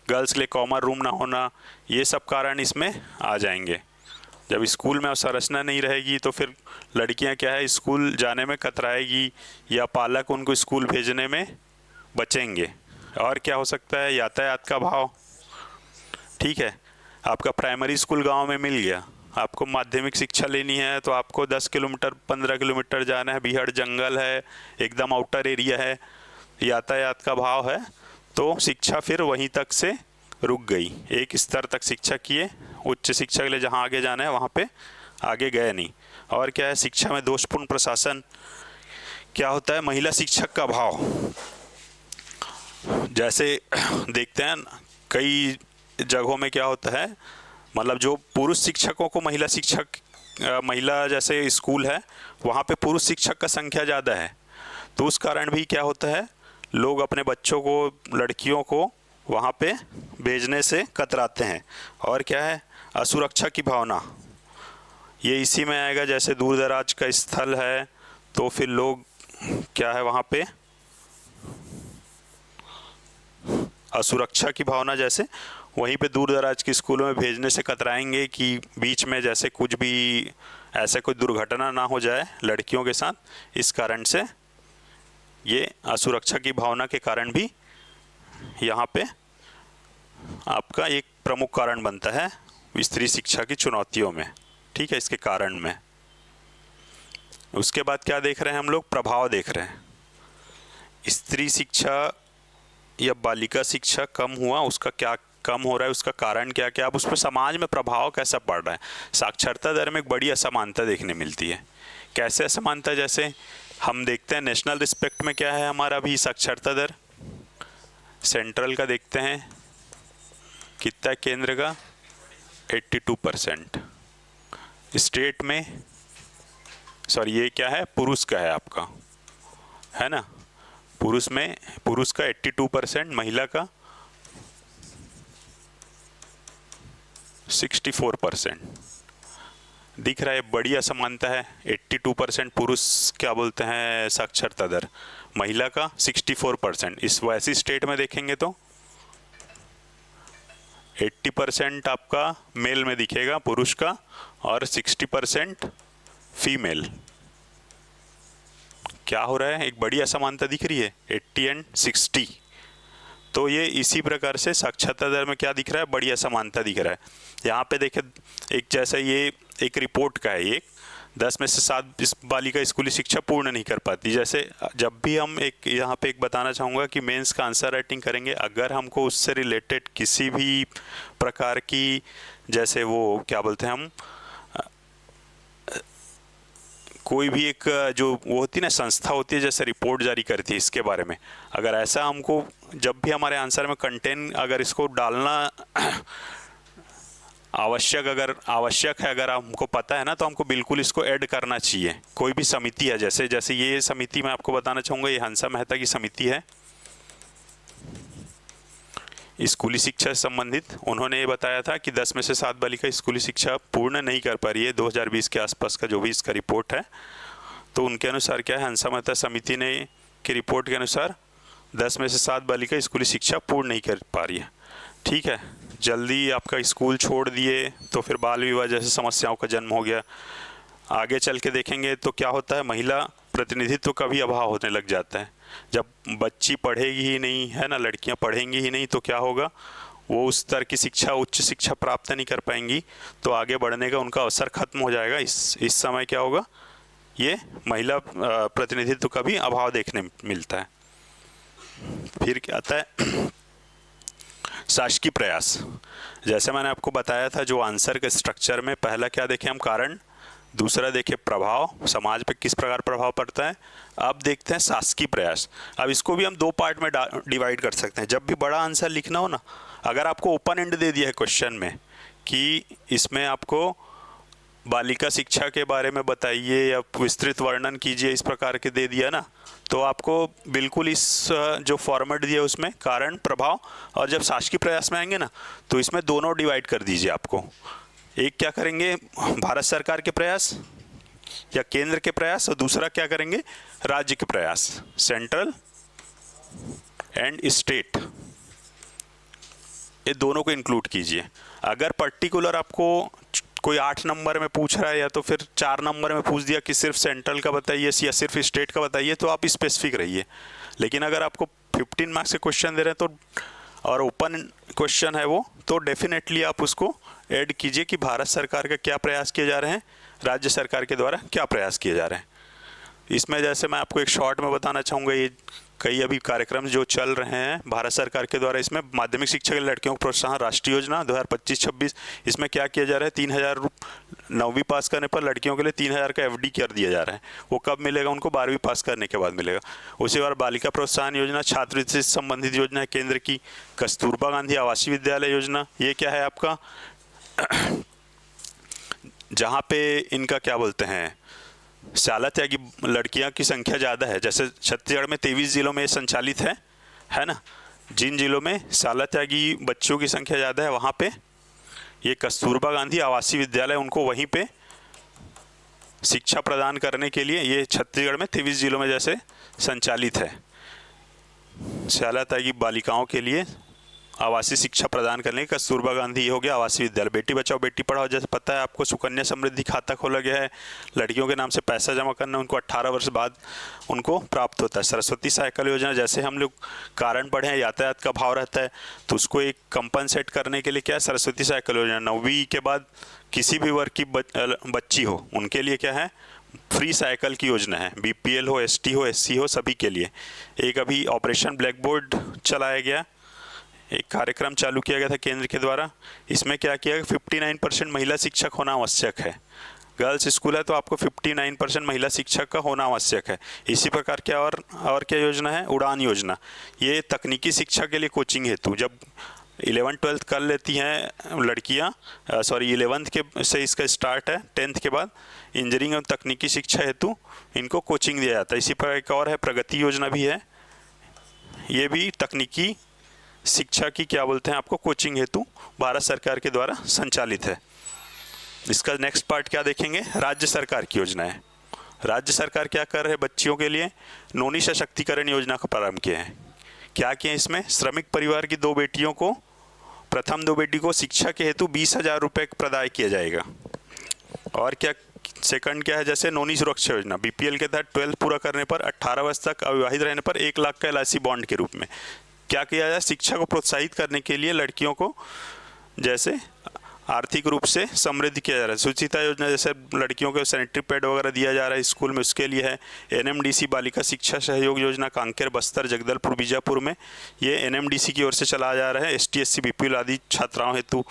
S1: गर्ल्स के लिए कॉमन रूम ना होना, ये सब कारण इसमें आ जाएंगे। जब स्कूल में अवसंरचना नहीं रहेगी तो फिर लड़कियां क्या है, स्कूल जाने में कतराएगी या पालक उनको स्कूल भेजने में बचेंगे। और क्या हो सकता है, यातायात का अभाव। ठीक है, आपका प्राइमरी स्कूल गांव में मिल गया, आपको माध्यमिक शिक्षा लेनी है तो आपको 10 किलोमीटर 15 किलोमीटर जाना है, बीहड़ जंगल है, एकदम आउटर एरिया है, यातायात का अभाव है, तो शिक्षा फिर वहीं तक से रुक गई। एक स्तर तक शिक्षा किए, उच्च शिक्षा के लिए जहाँ आगे जाना है वहाँ पे आगे गए नहीं। और क्या है, शिक्षा में दोषपूर्ण प्रशासन। क्या होता है, महिला शिक्षक का अभाव। जैसे देखते हैं कई जगहों में क्या होता है, मतलब जो पुरुष शिक्षकों को महिला शिक्षक, महिला जैसे स्कूल है वहाँ पे पुरुष शिक्षक का संख्या ज़्यादा है, तो उस कारण भी क्या होता है, लोग अपने बच्चों को, लड़कियों को वहाँ पे भेजने से कतराते हैं। और क्या है, असुरक्षा की भावना, ये इसी में आएगा। जैसे दूर दराज का स्थल है तो फिर लोग क्या है, वहाँ पे असुरक्षा की भावना, जैसे वहीं पे दूर दराज के स्कूलों में भेजने से कतराएंगे कि बीच में जैसे कुछ भी ऐसे कोई दुर्घटना ना हो जाए लड़कियों के साथ। इस कारण से ये असुरक्षा की भावना के कारण भी यहाँ पे आपका एक प्रमुख कारण बनता है स्त्री शिक्षा की चुनौतियों में। ठीक है, इसके कारण में। उसके बाद क्या देख रहे हैं हम लोग, प्रभाव देख रहे हैं। स्त्री शिक्षा या बालिका शिक्षा कम हुआ, उसका क्या कम हो रहा है, उसका कारण क्या क्या, अब उस पर समाज में प्रभाव कैसा पड़ रहा है। साक्षरता दर में एक बड़ी असमानता देखने मिलती है। कैसे असमानता, जैसे हम देखते हैं नेशनल रिस्पेक्ट में क्या है हमारा अभी साक्षरता दर, सेंट्रल का देखते हैं कितना, केंद्र का 82%, स्टेट में सॉरी ये क्या है, पुरुष का है आपका, है ना, पुरुष का 82%, महिला का 64%। दिख रहा है बड़ी असमानता है। 82% पुरुष क्या बोलते हैं साक्षरता दर, महिला का 64%। इस वैसी स्टेट में देखेंगे तो 80% आपका मेल में दिखेगा पुरुष का और 60% फीमेल। क्या हो रहा है, एक बड़ी असमानता दिख रही है 80 एंड 60। तो ये इसी प्रकार से साक्षरता दर में क्या दिख रहा है, बड़ी असमानता दिख रहा है। यहाँ पे देखें एक जैसा ये एक रिपोर्ट का है, एक 10 में से 7 इस बालिका स्कूली शिक्षा पूर्ण नहीं कर पाती। जैसे जब भी हम एक यहाँ पे एक बताना चाहूँगा कि मेंस का आंसर राइटिंग करेंगे, अगर हमको उससे रिलेटेड किसी भी प्रकार की, जैसे वो क्या बोलते हैं हम, कोई भी एक जो वो होती है ना संस्था होती है जैसे रिपोर्ट जारी करती है इसके बारे में, अगर ऐसा हमको जब भी हमारे आंसर में कंटेंट अगर इसको डालना आवश्यक है, अगर हमको पता है ना, तो हमको बिल्कुल इसको ऐड करना चाहिए। कोई भी समिति है, जैसे ये समिति मैं आपको बताना चाहूँगा, ये हंसा मेहता की समिति है स्कूली शिक्षा से संबंधित। उन्होंने ये बताया था कि 10 में से 7 बालिका स्कूली शिक्षा पूर्ण नहीं कर पा रही है 2020 के आसपास का जो भी इसका रिपोर्ट है। तो उनके अनुसार क्या है, हंसा मेहता समिति ने की रिपोर्ट के अनुसार 10 में से 7 बालिका स्कूली शिक्षा पूर्ण नहीं कर पा रही है। ठीक है, जल्दी आपका स्कूल छोड़ दिए तो फिर बाल विवाह जैसे समस्याओं का जन्म हो गया। आगे चल के देखेंगे तो क्या होता है, महिला प्रतिनिधित्व का भी अभाव होने लग जाता है। जब बच्ची पढ़ेगी ही नहीं, है ना, लड़कियां पढ़ेंगी ही नहीं, तो क्या होगा, वो उस स्तर की शिक्षा, उच्च शिक्षा प्राप्त नहीं कर पाएंगी, तो आगे बढ़ने का उनका अवसर खत्म हो जाएगा। इस समय क्या होगा, ये महिला प्रतिनिधित्व का भी अभाव देखने मिलता है। फिर क्या आता है शासकीय प्रयास। जैसे मैंने आपको बताया था, जो आंसर के स्ट्रक्चर में पहला क्या देखें हम, कारण, दूसरा देखें प्रभाव, समाज पे किस प्रकार प्रभाव पड़ता है। अब देखते हैं शासकीय प्रयास। अब इसको भी हम 2 पार्ट में डिवाइड कर सकते हैं। जब भी बड़ा आंसर लिखना हो ना, अगर आपको ओपन एंड दे दिया है क्वेश्चन में कि इसमें आपको बालिका शिक्षा के बारे में बताइए या विस्तृत वर्णन कीजिए, इस प्रकार के दे दिया ना, तो आपको बिल्कुल इस जो फॉर्मेट दिया उसमें कारण, प्रभाव, और जब शासकीय प्रयास में आएंगे ना, तो इसमें दोनों डिवाइड कर दीजिए आपको। एक क्या करेंगे, भारत सरकार के प्रयास या केंद्र के प्रयास, और दूसरा क्या करेंगे, राज्य के प्रयास, सेंट्रल एंड स्टेट, ये दोनों को इंक्लूड कीजिए। अगर पर्टिकुलर आपको कोई 8 नंबर में पूछ रहा है या तो फिर 4 नंबर में पूछ दिया कि सिर्फ सेंट्रल का बताइए या सिर्फ स्टेट का बताइए, तो आप स्पेसिफिक रहिए। लेकिन अगर आपको 15 मार्क्स के क्वेश्चन दे रहे हैं तो, और ओपन क्वेश्चन है वो, तो डेफिनेटली आप उसको ऐड कीजिए कि भारत सरकार का क्या प्रयास किए जा रहे हैं, राज्य सरकार के द्वारा क्या प्रयास किए जा रहे हैं। इसमें जैसे मैं आपको एक शॉर्ट में बताना चाहूँगा, ये कई अभी कार्यक्रम जो चल रहे हैं भारत सरकार के द्वारा, इसमें माध्यमिक शिक्षा के लड़कियों को प्रोत्साहन राष्ट्रीय योजना 2025-26, इसमें क्या किया जा रहा है, 3000 9वीं पास करने पर लड़कियों के लिए 3000 का FD कर दिया जा रहा है। वो कब मिलेगा उनको, 12वीं पास करने के बाद मिलेगा। उसी बार बालिका प्रोत्साहन योजना, छात्रवृत्ति से संबंधित योजना है केंद्र की। कस्तूरबा गांधी आवासीय विद्यालय योजना, ये क्या है आपका, जहाँ पे इनका क्या बोलते हैं, शाला त्यागी लड़कियां की संख्या ज़्यादा है। जैसे छत्तीसगढ़ में 23 जिलों में संचालित है ना, जिन जिलों में शाला त्यागी बच्चों की संख्या ज़्यादा है, वहाँ पे ये कस्तूरबा गांधी आवासीय विद्यालय, उनको वहीं पे शिक्षा प्रदान करने के लिए ये छत्तीसगढ़ में 23 जिलों में जैसे संचालित है। शाला त्यागी बालिकाओं के लिए आवासीय शिक्षा प्रदान करने का कस्तूरबा गांधी हो गया आवासीय विद्यालय। बेटी बचाओ बेटी पढ़ाओ, जैसे पता है आपको, सुकन्या समृद्धि खाता खोला गया है, लड़कियों के नाम से पैसा जमा करना, उनको 18 वर्ष बाद उनको प्राप्त होता है। सरस्वती साइकिल योजना, जैसे हम लोग कारण पढ़े हैं, यातायात का भाव रहता है, तो उसको एक कंपनसेट करने के लिए क्या है, सरस्वती साइकिल योजना। 9वीं के बाद किसी भी वर्ग की बच्ची हो, उनके लिए क्या है, फ्री साइकिल की योजना है। BPL हो, ST हो, SC हो, सभी के लिए। एक अभी ऑपरेशन ब्लैक बोर्ड चलाया गया, एक कार्यक्रम चालू किया गया था केंद्र के द्वारा। इसमें क्या किया गया, 59% महिला शिक्षक होना आवश्यक है। गर्ल्स स्कूल है तो आपको 59% महिला शिक्षक का होना आवश्यक है। इसी प्रकार क्या और क्या योजना है, उड़ान योजना। ये तकनीकी शिक्षा के लिए कोचिंग हेतु, जब 11th-12th कर लेती हैं लड़कियां, 11th के से इसका स्टार्ट है, 10th के बाद इंजीनियरिंग और तकनीकी शिक्षा हेतु इनको कोचिंग दिया जाता है। इसी प्रकार एक और है, प्रगति योजना भी है। ये भी तकनीकी शिक्षा की क्या बोलते हैं आपको कोचिंग हेतु भारत सरकार के द्वारा संचालित है। इसका नेक्स्ट पार्ट क्या देखेंगे, राज्य सरकार की योजनाएं। राज्य सरकार क्या कर रहे हैं, बच्चियों के लिए नौनी सशक्तिकरण योजना का प्रारंभ किया है। क्या किया इसमें, श्रमिक परिवार की 2 बेटियों को, प्रथम 2 बेटी को शिक्षा के हेतु 20,000 रुपये प्रदान किया जाएगा। और क्या सेकंड क्या है, जैसे नौनी सुरक्षा योजना, बीपीएल के तहत 12 पूरा करने पर 18 वर्ष तक अविवाहित रहने पर 1 लाख का LIC बॉन्ड के रूप में क्या किया जाए, शिक्षा को प्रोत्साहित करने के लिए लड़कियों को जैसे आर्थिक रूप से समृद्ध किया जा रहा है। सुचिता योजना, जैसे लड़कियों को सैनिटरी पैड वगैरह दिया जा रहा है स्कूल में, उसके लिए है। NMDC बालिका शिक्षा सहयोग योजना कांकेर, बस्तर, जगदलपुर, बीजापुर में ये NMDC की ओर से चलाया जा रहा है ST SC BPL आदि छात्राओं हेतु।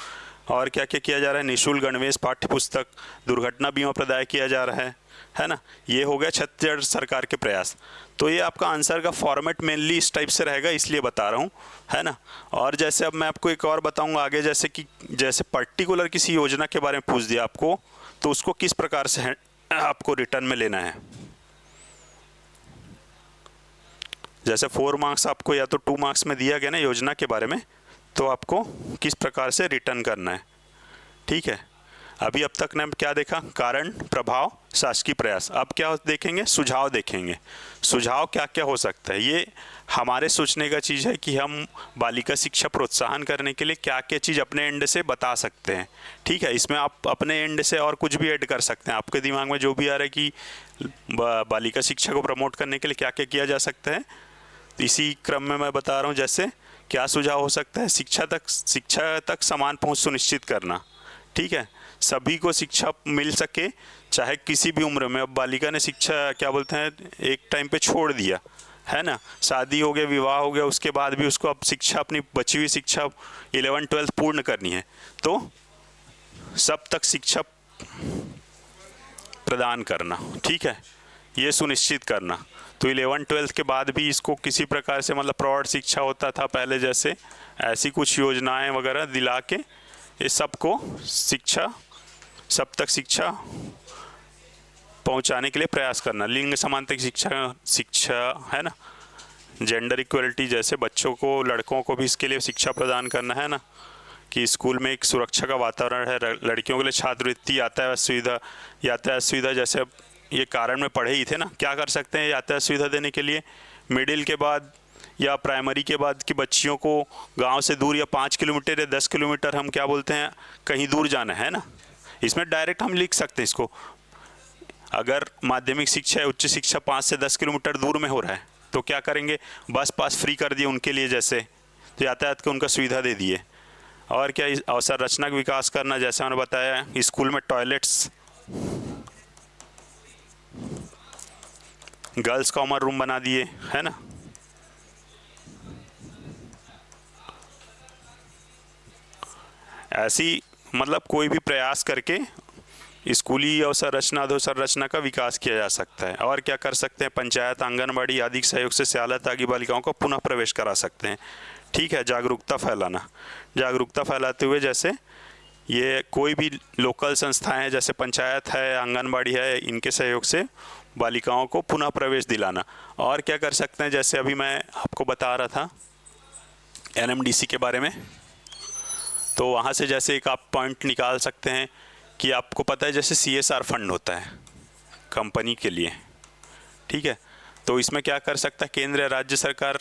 S1: और क्या क्या किया जा रहा है, निःशुल्क गणवेश, पाठ्य पुस्तक, दुर्घटना बीमा प्रदाय किया जा रहा है ना। ये हो गया छत्तीसगढ़ सरकार के प्रयास। तो ये आपका आंसर का फॉर्मेट मेनली इस टाइप से रहेगा, इसलिए बता रहा हूँ, है ना। और जैसे अब मैं आपको एक और बताऊँगा आगे, जैसे पर्टिकुलर किसी योजना के बारे में पूछ दिया आपको, तो उसको किस प्रकार से आपको रिटर्न में लेना है। जैसे 4 मार्क्स आपको या तो 2 मार्क्स में दिया गया ना योजना के बारे में, तो आपको किस प्रकार से रिटर्न करना है, ठीक है। अभी अब तक ने क्या देखा, कारण, प्रभाव, शासकीय प्रयास। अब क्या देखेंगे, सुझाव देखेंगे। सुझाव क्या क्या हो सकता है, ये हमारे सोचने का चीज़ है कि हम बालिका शिक्षा प्रोत्साहन करने के लिए क्या क्या चीज़ अपने एंड से बता सकते हैं, ठीक है। इसमें आप अपने एंड से और कुछ भी ऐड कर सकते हैं, आपके दिमाग में जो भी आ रहा है कि बालिका शिक्षा को प्रमोट करने के लिए क्या क्या किया जा सकता है। इसी क्रम में मैं बता रहा हूँ, जैसे क्या सुझाव हो सकता है, शिक्षा तक समान पहुँच सुनिश्चित करना, ठीक है। सभी को शिक्षा मिल सके, चाहे किसी भी उम्र में। अब बालिका ने शिक्षा क्या बोलते हैं एक टाइम पे छोड़ दिया, है ना, शादी हो गया, विवाह हो गया, उसके बाद भी उसको अब शिक्षा, अपनी बची हुई शिक्षा 11th-12th पूर्ण करनी है, तो सब तक शिक्षा प्रदान करना, ठीक है, ये सुनिश्चित करना। तो 11th-12th के बाद भी इसको किसी प्रकार से, मतलब प्रौढ़ शिक्षा होता था पहले जैसे, ऐसी कुछ योजनाएं वगैरह दिला के ये सबको शिक्षा, सब तक शिक्षा पहुंचाने के लिए प्रयास करना। लिंग समानता की शिक्षा है ना, जेंडर इक्वलिटी, जैसे बच्चों को, लड़कों को भी इसके लिए शिक्षा प्रदान करना, है ना, कि स्कूल में एक सुरक्षा का वातावरण है। लड़कियों के लिए छात्रवृत्ति, यातायात सुविधा, जैसे अब ये कारण में पढ़े ही थे ना, क्या कर सकते हैं यातायात सुविधा देने के लिए, मिडिल के बाद या प्राइमरी के बाद की बच्चियों को गांव से दूर, या 5 किलोमीटर या 10 किलोमीटर हम क्या बोलते हैं कहीं दूर जाना है ना, इसमें डायरेक्ट हम लिख सकते हैं इसको। अगर माध्यमिक शिक्षा या उच्च शिक्षा 5 से 10 किलोमीटर दूर में हो रहा है तो क्या करेंगे, बस पास फ्री कर दिए उनके लिए, जैसे तो यातायात को उनका सुविधा दे दिए। और क्या, अवसर रचना का विकास करना, जैसे मैंने बताया स्कूल में टॉयलेट्स, गर्ल्स कॉमन रूम बना दिए, है ना। ऐसी मतलब कोई भी प्रयास करके स्कूली अवसंरचना, अधोसंरचना का विकास किया जा सकता है। और क्या कर सकते हैं, पंचायत, आंगनबाड़ी आदि के सहयोग से शाला त्यागी बालिकाओं को पुनः प्रवेश करा सकते हैं, ठीक है। जागरूकता फैलाना, जागरूकता फैलाते हुए जैसे ये कोई भी लोकल संस्थाएं हैं, जैसे पंचायत है, आंगनबाड़ी है, इनके सहयोग से बालिकाओं को पुनः प्रवेश दिलाना। और क्या कर सकते हैं, जैसे अभी मैं आपको बता रहा था NMDC के बारे में, तो वहाँ से जैसे एक आप पॉइंट निकाल सकते हैं कि आपको पता है जैसे CSR फंड होता है कंपनी के लिए, ठीक है। तो इसमें क्या कर सकता है, केंद्र या राज्य सरकार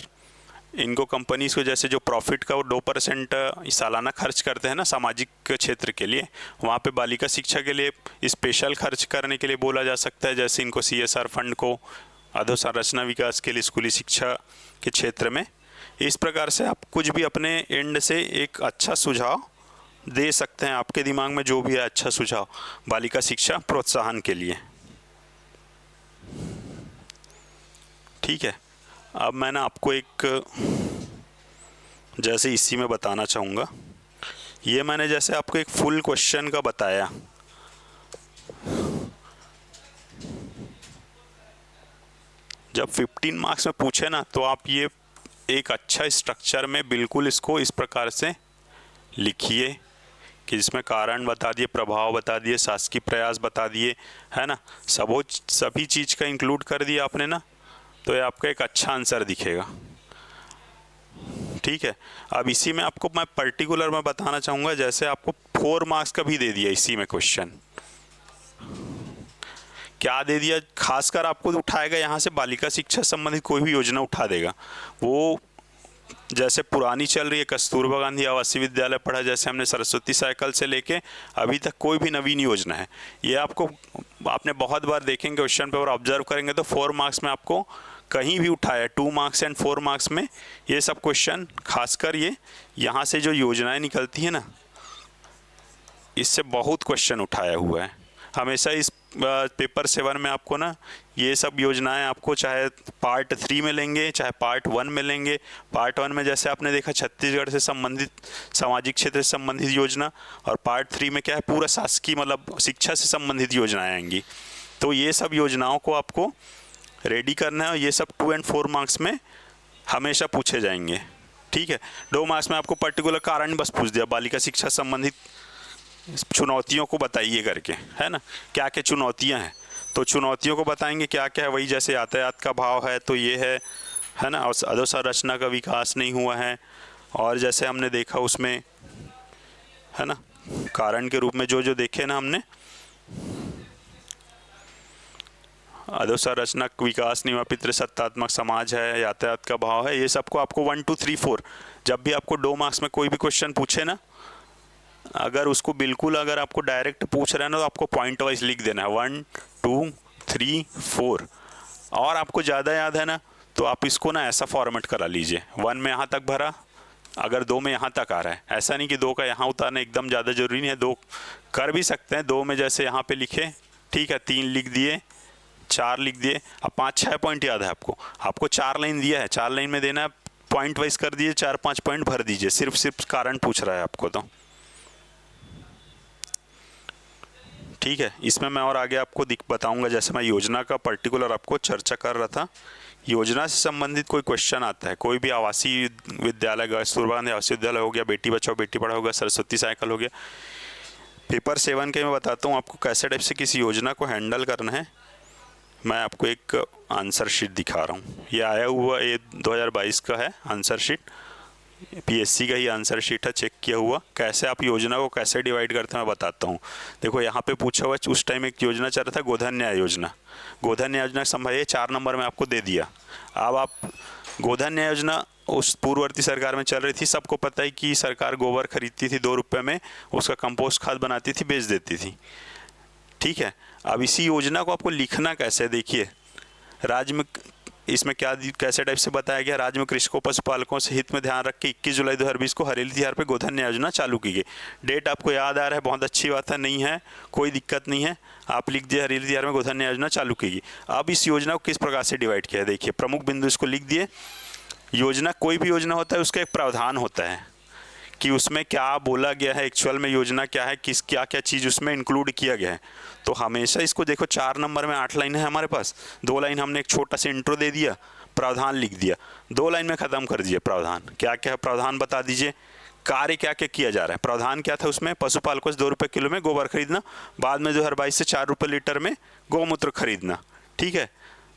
S1: इनको, कंपनीज को, जैसे जो प्रॉफिट का वो 2% सालाना खर्च करते हैं ना सामाजिक क्षेत्र के लिए, वहाँ पे बालिका शिक्षा के लिए स्पेशल खर्च करने के लिए बोला जा सकता है। जैसे इनको CSR फंड को अधोसंरचना विकास के लिए स्कूली शिक्षा के क्षेत्र में, इस प्रकार से आप कुछ भी अपने एंड से एक अच्छा सुझाव दे सकते हैं, आपके दिमाग में जो भी है अच्छा सुझाव बालिका शिक्षा प्रोत्साहन के लिए, ठीक है। अब मैंने आपको एक जैसे इसी में बताना चाहूँगा, ये मैंने जैसे आपको एक फुल क्वेश्चन का बताया, जब 15 मार्क्स में पूछे ना तो आप ये एक अच्छा स्ट्रक्चर में बिल्कुल इसको इस प्रकार से लिखिए कि जिसमें कारण बता दिए, प्रभाव बता दिए, शासकीय प्रयास बता दिए, है ना, सभी चीज़ का इंक्लूड कर दिया आपने ना, तो ये आपका एक अच्छा आंसर दिखेगा। ठीक है, अब इसी में आपको मैं पर्टिकुलर में बताना चाहूँगा, जैसे आपको 4 मार्क्स का भी दे दिया इसी में क्वेश्चन, क्या दे दिया, खासकर आपको उठाएगा यहाँ से बालिका शिक्षा संबंधित कोई भी योजना उठा देगा। वो जैसे पुरानी चल रही है कस्तूरबा गांधी आवासीय विद्यालय पढ़ा, जैसे हमने सरस्वती साइकिल से लेके अभी तक कोई भी नवीन योजना है, ये आपको आपने बहुत बार देखेंगे क्वेश्चन पेपर ऑब्जर्व करेंगे तो 4 मार्क्स में आपको कहीं भी उठाया, 2 मार्क्स एंड 4 मार्क्स में ये सब क्वेश्चन, खासकर ये यहाँ से जो योजनाएं निकलती है ना, इससे बहुत क्वेश्चन उठाया हुआ है। हमेशा इस पेपर 7 में आपको ना ये सब योजनाएं आपको चाहे पार्ट 3 में लेंगे चाहे पार्ट 1 में लेंगे। पार्ट 1 में जैसे आपने देखा छत्तीसगढ़ से संबंधित सामाजिक क्षेत्र से संबंधित योजना, और पार्ट 3 में क्या है पूरा शासकीय मतलब शिक्षा से संबंधित योजनाएं आएंगी। तो ये सब योजनाओं को आपको रेडी करना है और ये सब 2 और 4 मार्क्स में हमेशा पूछे जाएंगे। ठीक है, 2 मार्क्स में आपको पर्टिकुलर कारण बस पूछ दिया, बालिका शिक्षा संबंधित चुनौतियों को बताइए करके, है ना, क्या क्या चुनौतियां हैं, तो चुनौतियों को बताएंगे क्या क्या है, वही जैसे यातायात का भाव है तो ये है ना, और अधोसंरचना का विकास नहीं हुआ है, और जैसे हमने देखा उसमें, है ना, कारण के रूप में जो जो देखे ना हमने, अधोसंरचना विकास नहीं हुआ, पितृसत्तात्मक समाज है, यातायात का भाव है, ये सबको आपको 1 2 3 4 जब भी आपको 2 मार्क्स में कोई भी क्वेश्चन पूछे ना, अगर उसको बिल्कुल अगर आपको डायरेक्ट पूछ रहे हैं ना तो आपको पॉइंट वाइज लिख देना है 1 2 3 4, और आपको ज़्यादा याद है ना तो आप इसको ना ऐसा फॉर्मेट करा लीजिए, 1 में यहाँ तक भरा, अगर 2 में यहाँ तक आ रहा है, ऐसा नहीं कि 2 का यहाँ उतारना एकदम ज़्यादा ज़रूरी नहीं है, 2 कर भी सकते हैं, 2 में जैसे यहाँ पे लिखे, ठीक है, 3 लिख दिए, 4 लिख दिए, अब 5-6 पॉइंट याद है आपको 4 लाइन दिया है, 4 लाइन में देना है, पॉइंट वाइज कर दीजिए, 4-5 पॉइंट भर दीजिए, सिर्फ कारण पूछ रहा है आपको तो। ठीक है, इसमें मैं और आगे आपको बताऊंगा, जैसे मैं योजना का पर्टिकुलर आपको चर्चा कर रहा था, योजना से संबंधित कोई क्वेश्चन आता है, कोई भी आवासीय विद्यालय, कस्तूरबा गांधी आवासीय विद्यालय हो गया, बेटी बचाओ बेटी पढ़ाओ हो गया, सरस्वती साइकिल हो गया, पेपर 7 के मैं बताता हूँ आपको कैसे टाइप से किसी योजना को हैंडल करना है। मैं आपको एक आंसर शीट दिखा रहा हूँ, ये आया हुआ ये 2022 का है आंसर शीट, पीएससी का ही आंसर शीट है, चेक किया हुआ, कैसे आप योजना को कैसे डिवाइड करते हैं मैं बताता हूँ। देखो यहाँ पे पूछा हुआ उस टाइम एक योजना चल रहा था गोधन न्याय योजना, गोधन न्याय योजना संभालिए 4 नंबर में आपको दे दिया। अब आप गोधन न्याय योजना उस पूर्ववर्ती सरकार में चल रही थी, सबको पता है कि सरकार गोबर खरीदती थी 2 रुपये में, उसका कंपोस्ट खाद बनाती थी, बेच देती थी। ठीक है, अब इसी योजना को आपको लिखना कैसे, देखिए राज्य में इसमें क्या कैसे टाइप से बताया गया, राज्य में कृषकों पशुपालकों से हित में ध्यान रख के 21 जुलाई 2020 को हरेली तिहार पे गोधन न्याय योजना चालू की गई। डेट आपको याद आ रहा है, बहुत अच्छी बात है, नहीं है कोई दिक्कत नहीं है, आप लिख दिए हरेली तिहार में गोधन न्याय योजना चालू की गई। अब इस योजना को किस प्रकार से डिवाइड किया है, देखिए प्रमुख बिंदु इसको लिख दिए। योजना, कोई भी योजना होता है उसका एक प्रावधान होता है कि उसमें क्या बोला गया है, एक्चुअल में योजना क्या है, किस क्या क्या चीज़ उसमें इंक्लूड किया गया है। तो हमेशा इसको देखो 4 नंबर में 8 लाइन है हमारे पास, 2 लाइन हमने एक छोटा सा इंट्रो दे दिया, प्रावधान लिख दिया, 2 लाइन में ख़त्म कर दिया प्रावधान। क्या क्या है प्रावधान बता दीजिए, कार्य क्या क्या किया जा रहा है। प्रावधान क्या था उसमें, पशुपालकों से 2 रुपये किलो में गोबर खरीदना, बाद में 2022 से 4 रुपये लीटर में गौमूत्र खरीदना। ठीक है,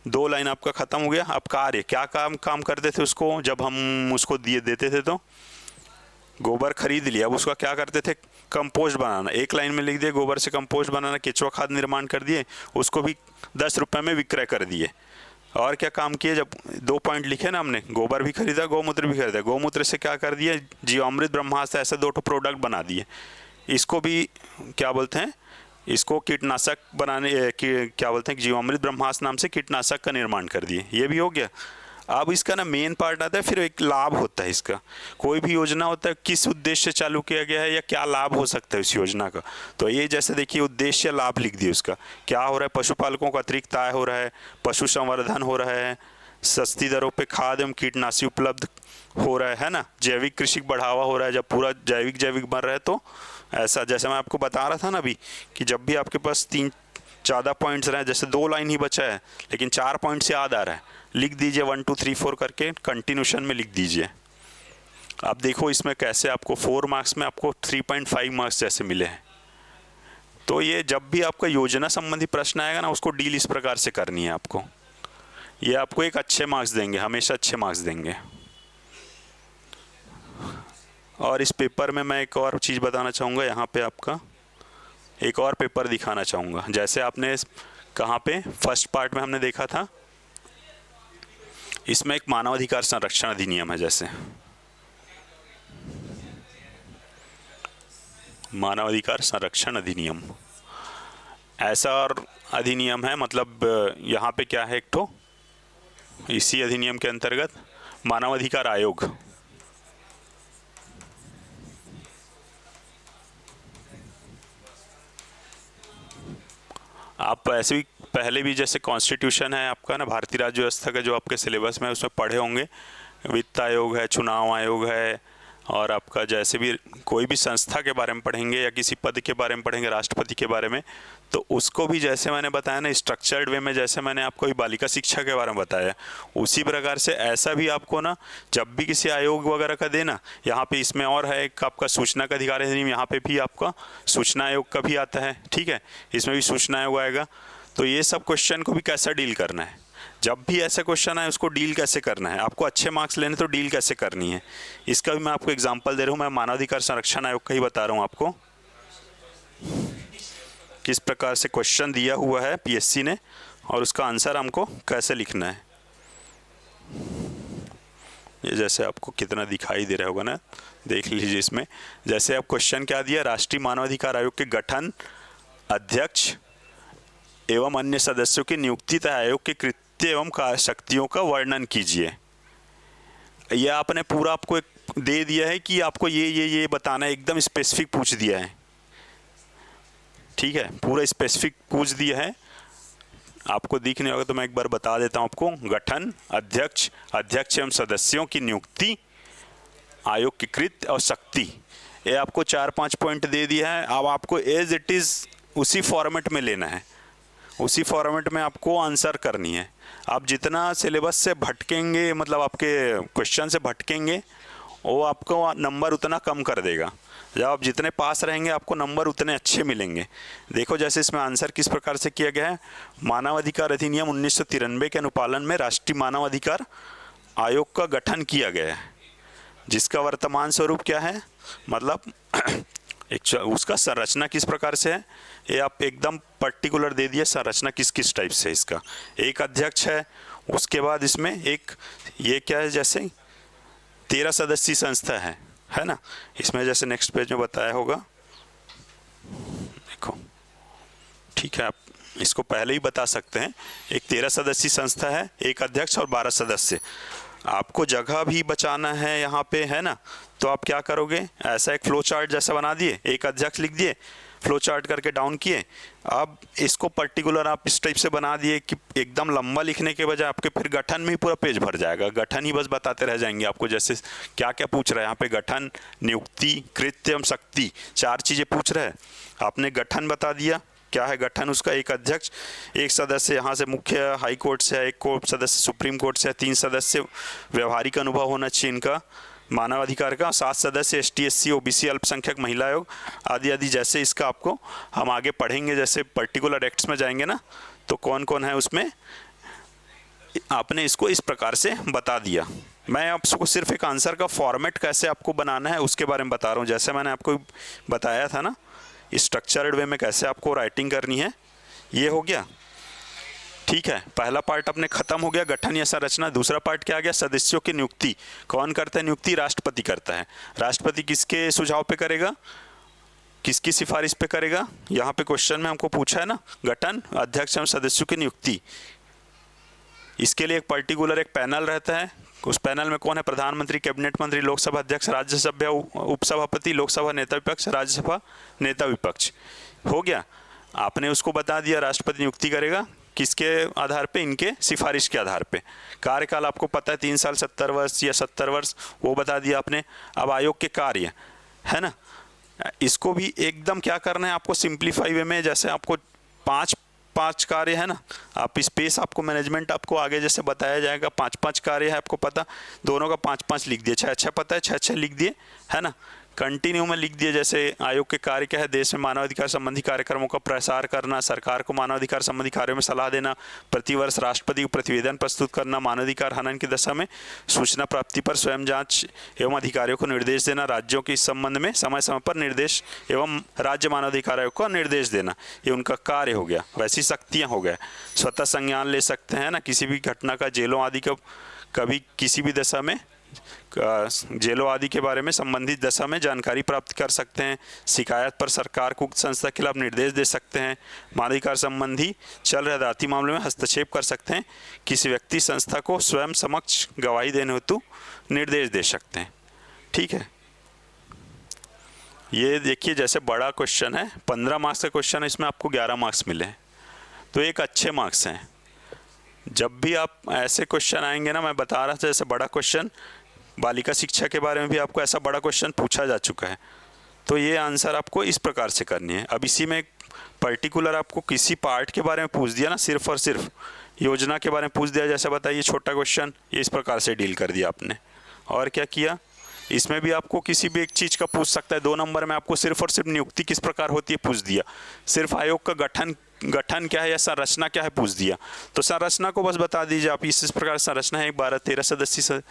S1: 2 लाइन आपका ख़त्म हो गया। अब कार्य क्या काम करते थे उसको, जब हम उसको देते थे तो गोबर खरीद लिया, अब उसका क्या करते थे, कंपोस्ट बनाना, 1 लाइन में लिख दिए गोबर से कंपोस्ट बनाना, केचुआ खाद निर्माण कर दिए, उसको भी 10 रुपये में विक्रय कर दिए। और क्या काम किए, जब 2 पॉइंट लिखे ना हमने, गोबर भी खरीदा गौमूत्र भी खरीदा, गौमूत्र से क्या कर दिए, जीवामृत ब्रह्मास्त्र, ऐसे 2 प्रोडक्ट बना दिए। इसको भी क्या बोलते हैं, इसको कीटनाशक बनाने क्या बोलते हैं, जीवामृत ब्रह्मास्त्र नाम से कीटनाशक का निर्माण कर दिए, ये भी हो गया। अब इसका ना मेन पार्ट आता है, फिर एक लाभ होता है इसका, कोई भी योजना होता है किस उद्देश्य से चालू किया गया है या क्या लाभ हो सकता है इस योजना का। तो ये जैसे देखिए उद्देश्य लाभ लिख दिए, उसका क्या हो रहा है, पशुपालकों का अतिरिक्त आय हो रहा है, पशु संवर्धन हो रहा है सस्ती दरों पे खाद एवं कीटनाशी उपलब्ध हो रहा है ना, जैविक कृषि बढ़ावा हो रहा है, जब पूरा जैविक बन रहा है तो ऐसा, जैसे मैं आपको बता रहा था ना अभी कि जब भी आपके पास 3 ज़्यादा पॉइंट्स रहे, जैसे 2 लाइन ही बचा है लेकिन 4 पॉइंट से याद आ रहा है, लिख दीजिए 1 2 3 4 करके कंटिन्यूशन में लिख दीजिए। अब देखो इसमें कैसे आपको 4 मार्क्स में आपको 3.5 मार्क्स जैसे मिले हैं। तो ये जब भी आपका योजना संबंधी प्रश्न आएगा ना, उसको डील इस प्रकार से करनी है आपको। ये आपको एक अच्छे मार्क्स देंगे, हमेशा अच्छे मार्क्स देंगे। और इस पेपर में मैं एक और चीज़ बताना चाहूँगा, यहाँ पे आपका एक और पेपर दिखाना चाहूँगा। जैसे आपने कहाँ पे फर्स्ट पार्ट में हमने देखा था, इसमें एक मानवाधिकार संरक्षण अधिनियम है, जैसे मानवाधिकार संरक्षण अधिनियम ऐसा और अधिनियम है, मतलब यहाँ पे क्या है, एक तो इसी अधिनियम के अंतर्गत मानवाधिकार आयोग, आप ऐसे भी पहले भी जैसे कॉन्स्टिट्यूशन है आपका ना, भारतीय राज्य व्यवस्था का जो आपके सिलेबस में उसमें पढ़े होंगे, वित्त आयोग है, चुनाव आयोग है, और आपका जैसे भी कोई भी संस्था के बारे में पढ़ेंगे या किसी पद के बारे में पढ़ेंगे, राष्ट्रपति के बारे में, तो उसको भी जैसे मैंने बताया ना स्ट्रक्चर्ड वे में, जैसे मैंने आपको बालिका शिक्षा के बारे में बताया, उसी प्रकार से ऐसा भी आपको ना जब भी किसी आयोग वगैरह का देना, यहाँ पे इसमें और है एक आपका सूचना का अधिकार अधिनियम, यहाँ पे भी आपका सूचना आयोग का भी आता है, ठीक है, इसमें भी सूचना आयोग आएगा। तो ये सब क्वेश्चन को भी कैसा डील करना है, जब भी ऐसा क्वेश्चन आए उसको डील कैसे करना है, आपको अच्छे मार्क्स लेने तो डील कैसे करनी है, इसका भी मैं आपको एग्जांपल दे रहा हूँ। मैं मानवाधिकार संरक्षण आयोग का ही बता रहा हूँ आपको, किस प्रकार से क्वेश्चन दिया हुआ है पीएससी ने और उसका आंसर हमको कैसे लिखना है। ये जैसे आपको कितना दिखाई दे रहा होगा ना, देख लीजिए इसमें। जैसे अब क्वेश्चन क्या दिया, राष्ट्रीय मानवाधिकार आयोग के गठन, अध्यक्ष एवं अन्य सदस्यों की नियुक्ति तथा आयोग के कृत्य एवं शक्तियों का वर्णन कीजिए। यह आपने पूरा आपको एक दे दिया है कि आपको ये बताना है, एकदम स्पेसिफिक पूछ दिया है, ठीक है, पूरा स्पेसिफिक पूछ दिया है। आपको दिख नहीं होगा तो मैं एक बार बता देता हूँ आपको। गठन, अध्यक्ष एवं सदस्यों की नियुक्ति, आयोग की कृत्य और शक्ति, ये आपको 4-5 पॉइंट दे दिया है। अब आपको एज इट इज़ उसी फॉर्मेट में लेना है, उसी फॉर्मेट में आपको आंसर करनी है। आप जितना सिलेबस से भटकेंगे, मतलब आपके क्वेश्चन से भटकेंगे, वो आपको नंबर उतना कम कर देगा। जब आप जितने पास रहेंगे आपको नंबर उतने अच्छे मिलेंगे। देखो जैसे इसमें आंसर किस प्रकार से किया गया है। मानवाधिकार अधिनियम 1993 के अनुपालन में राष्ट्रीय मानवाधिकार आयोग का गठन किया गया है, जिसका वर्तमान स्वरूप क्या है, मतलब उसका संरचना किस प्रकार से है, ये आप एकदम पर्टिकुलर दे दिए संरचना किस किस टाइप से। इसका एक अध्यक्ष है, उसके बाद इसमें एक ये क्या है, जैसे 13 सदस्यीय संस्था है ना। इसमें जैसे नेक्स्ट पेज में बताया होगा, देखो ठीक है, आप इसको पहले ही बता सकते हैं। एक 13 सदस्यीय संस्था है, एक अध्यक्ष और 12 सदस्य। आपको जगह भी बचाना है यहाँ पे, है ना, तो आप क्या करोगे, ऐसा एक फ्लो चार्ट जैसा बना दिए, एक अध्यक्ष लिख दिए, फ्लो चार्ट करके डाउन किए। अब इसको पर्टिकुलर आप इस टाइप से बना दिए कि एकदम लंबा लिखने के बजाय आपके फिर गठन में ही पूरा पेज भर जाएगा, गठन ही बस बताते रह जाएंगे आपको। जैसे क्या क्या पूछ रहा है यहाँ पे, गठन, नियुक्ति, कृत्य एवं शक्ति, 4 चीज़ें पूछ रहे हैं। आपने गठन बता दिया, क्या है गठन उसका, एक अध्यक्ष, एक सदस्य यहाँ से मुख्य हाई कोर्ट से है, एक सदस्य सुप्रीम कोर्ट से है, 3 सदस्य व्यवहारिक अनुभव होना चाहिए इनका मानवाधिकार का, 7 सदस्य ST SC OBC अल्पसंख्यक महिला आयोग आदि आदि। जैसे इसका आपको हम आगे पढ़ेंगे, जैसे पर्टिकुलर एक्ट्स में जाएंगे ना, तो कौन कौन है उसमें, आपने इसको इस प्रकार से बता दिया। मैं आपको सिर्फ एक आंसर का फॉर्मेट कैसे आपको बनाना है उसके बारे में बता रहा हूँ। जैसे मैंने आपको बताया था ना, स्ट्रक्चर्ड वे में कैसे आपको राइटिंग करनी है, ये हो गया, ठीक है। पहला पार्ट अपने खत्म हो गया, गठन या संरचना। दूसरा पार्ट क्या आ गया, सदस्यों की नियुक्ति। कौन करता है नियुक्ति, राष्ट्रपति करता है। राष्ट्रपति किसके सुझाव पे करेगा, किसकी सिफारिश पे करेगा, यहाँ पे क्वेश्चन में हमको पूछा है ना, गठन, अध्यक्ष एवं सदस्यों की नियुक्ति। इसके लिए एक पर्टिकुलर एक पैनल रहता है, उस पैनल में कौन है, प्रधानमंत्री, कैबिनेट मंत्री, लोकसभा अध्यक्ष, राज्यसभा उपसभापति, लोकसभा नेता विपक्ष, राज्यसभा नेता विपक्ष। हो गया, आपने उसको बता दिया राष्ट्रपति नियुक्ति करेगा, किसके आधार पे? इनके सिफारिश के आधार पे। कार्यकाल आपको पता है 3 साल 70 वर्ष या 70 वर्ष, वो बता दिया आपने। अब आयोग के कार्य है ना, इसको भी एकदम क्या करना है आपको सिंप्लीफाई वे में, जैसे आपको पांच कार्य है ना, आप स्पेस आपको मैनेजमेंट आपको आगे जैसे बताया जाएगा, 5 कार्य है आपको पता, दोनों का 5 लिख दिए, 6 पता है, 6 लिख दिए है ना। कंटिन्यू में लिख दिए, जैसे आयोग के कार्य क्या है? देश में मानवाधिकार संबंधी कार्यक्रमों का प्रसार करना, सरकार को मानवाधिकार संबंधी कार्यों में सलाह देना, प्रतिवर्ष राष्ट्रपति को प्रतिवेदन प्रस्तुत करना, मानवाधिकार हनन की दशा में सूचना प्राप्ति पर स्वयं जांच एवं अधिकारियों को निर्देश देना, राज्यों के इस संबंध में समय समय पर निर्देश एवं राज्य मानवाधिकार आयोग को निर्देश देना, ये उनका कार्य हो गया। वैसी शक्तियाँ हो गए, स्वतः संज्ञान ले सकते हैं ना, किसी भी घटना का, जेलों आदि का, कभी किसी भी दशा में जेलों आदि के बारे में संबंधित दशा में जानकारी प्राप्त कर सकते हैं, शिकायत पर सरकार को संस्था के खिलाफ निर्देश दे सकते हैं, मानवाधिकार संबंधी चल रहे अदालती मामले में हस्तक्षेप कर सकते हैं, किसी व्यक्ति संस्था को स्वयं समक्ष गवाही देने हेतु निर्देश दे सकते हैं। ठीक है, ये देखिए जैसे बड़ा क्वेश्चन है, 15 मार्क्स का क्वेश्चन है, इसमें आपको 11 मार्क्स मिले, तो एक अच्छे मार्क्स हैं। जब भी आप ऐसे क्वेश्चन आएंगे ना, मैं बता रहा था जैसे बड़ा क्वेश्चन बालिका शिक्षा के बारे में भी आपको ऐसा बड़ा क्वेश्चन पूछा जा चुका है, तो ये आंसर आपको इस प्रकार से करनी है। अब इसी में पर्टिकुलर आपको किसी पार्ट के बारे में पूछ दिया ना, सिर्फ और सिर्फ योजना के बारे में पूछ दिया, जैसे बताइए छोटा क्वेश्चन, ये इस प्रकार से डील कर दिया आपने। और क्या किया, इसमें भी आपको किसी भी एक चीज़ का पूछ सकता है। 2 नंबर में आपको सिर्फ और सिर्फ नियुक्ति किस प्रकार होती है पूछ दिया, सिर्फ आयोग का गठन क्या है या संरचना क्या है पूछ दिया, तो संरचना को बस बता दीजिए आप, इस प्रकार संरचना है, एक 12-13 सदस्यीय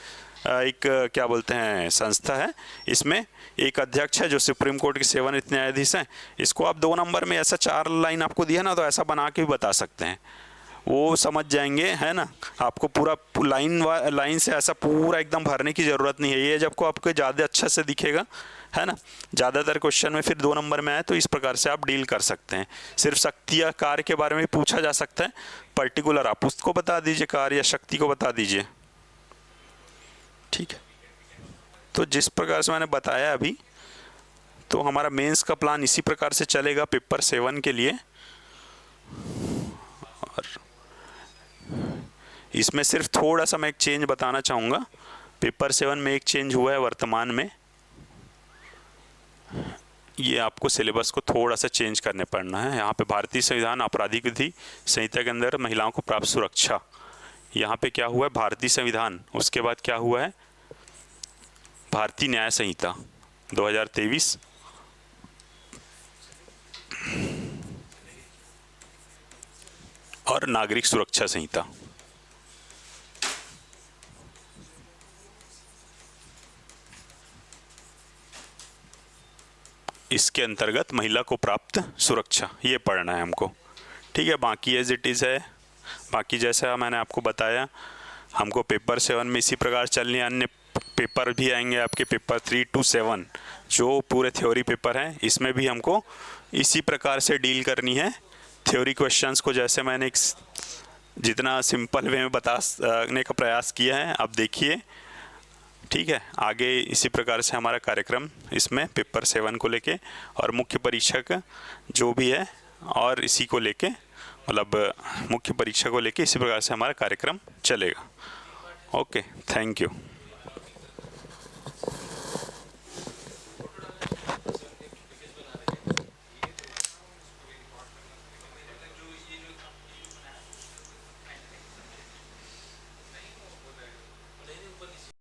S1: एक क्या बोलते हैं संस्था है, इसमें एक अध्यक्ष है जो सुप्रीम कोर्ट के सेवानिवृत्त न्यायाधीश हैं। इसको आप 2 नंबर में ऐसा 4 लाइन आपको दिया ना, तो ऐसा बना के भी बता सकते हैं, वो समझ जाएंगे है ना। आपको पूरा लाइन से ऐसा पूरा एकदम भरने की ज़रूरत नहीं है, ये जब को आपको ज़्यादा अच्छा से दिखेगा है ना। ज़्यादातर क्वेश्चन में फिर 2 नंबर में आए तो इस प्रकार से आप डील कर सकते हैं। सिर्फ शक्ति या कार्य के बारे में पूछा जा सकता है, पर्टिकुलर आप उसको बता दीजिए, कार्य या शक्ति को बता दीजिए। ठीक है, तो जिस प्रकार से मैंने बताया अभी, तो हमारा मेंस का प्लान इसी प्रकार से चलेगा पेपर 7 के लिए। और इसमें सिर्फ थोड़ा सा मैं एक चेंज बताना चाहूँगा, पेपर 7 में एक चेंज हुआ है वर्तमान में, ये आपको सिलेबस को थोड़ा सा चेंज करने पड़ना है। यहाँ पे भारतीय संविधान आपराधिक विधि संहिता के अंदर महिलाओं को प्राप्त सुरक्षा, यहाँ पे क्या हुआ है भारतीय संविधान, उसके बाद क्या हुआ है भारतीय न्याय संहिता 2023 और नागरिक सुरक्षा संहिता। इसके अंतर्गत महिला को प्राप्त सुरक्षा ये पढ़ना है हमको। ठीक है, बाकी एज इट इज़ है, बाकी जैसा मैंने आपको बताया हमको पेपर 7 में इसी प्रकार चलनी है। अन्य पेपर भी आएंगे आपके पेपर 3 to 7 जो पूरे थ्योरी पेपर हैं, इसमें भी हमको इसी प्रकार से डील करनी है। थ्योरी क्वेश्चंस को जैसे मैंने एक जितना सिंपल वे में बताने का प्रयास किया है, आप देखिए। ठीक है, आगे इसी प्रकार से हमारा कार्यक्रम इसमें पेपर 7 को लेके और मुख्य परीक्षक जो भी है और इसी को लेके मतलब मुख्य परीक्षा को लेके इसी प्रकार से हमारा कार्यक्रम चलेगा। Okay, thank you.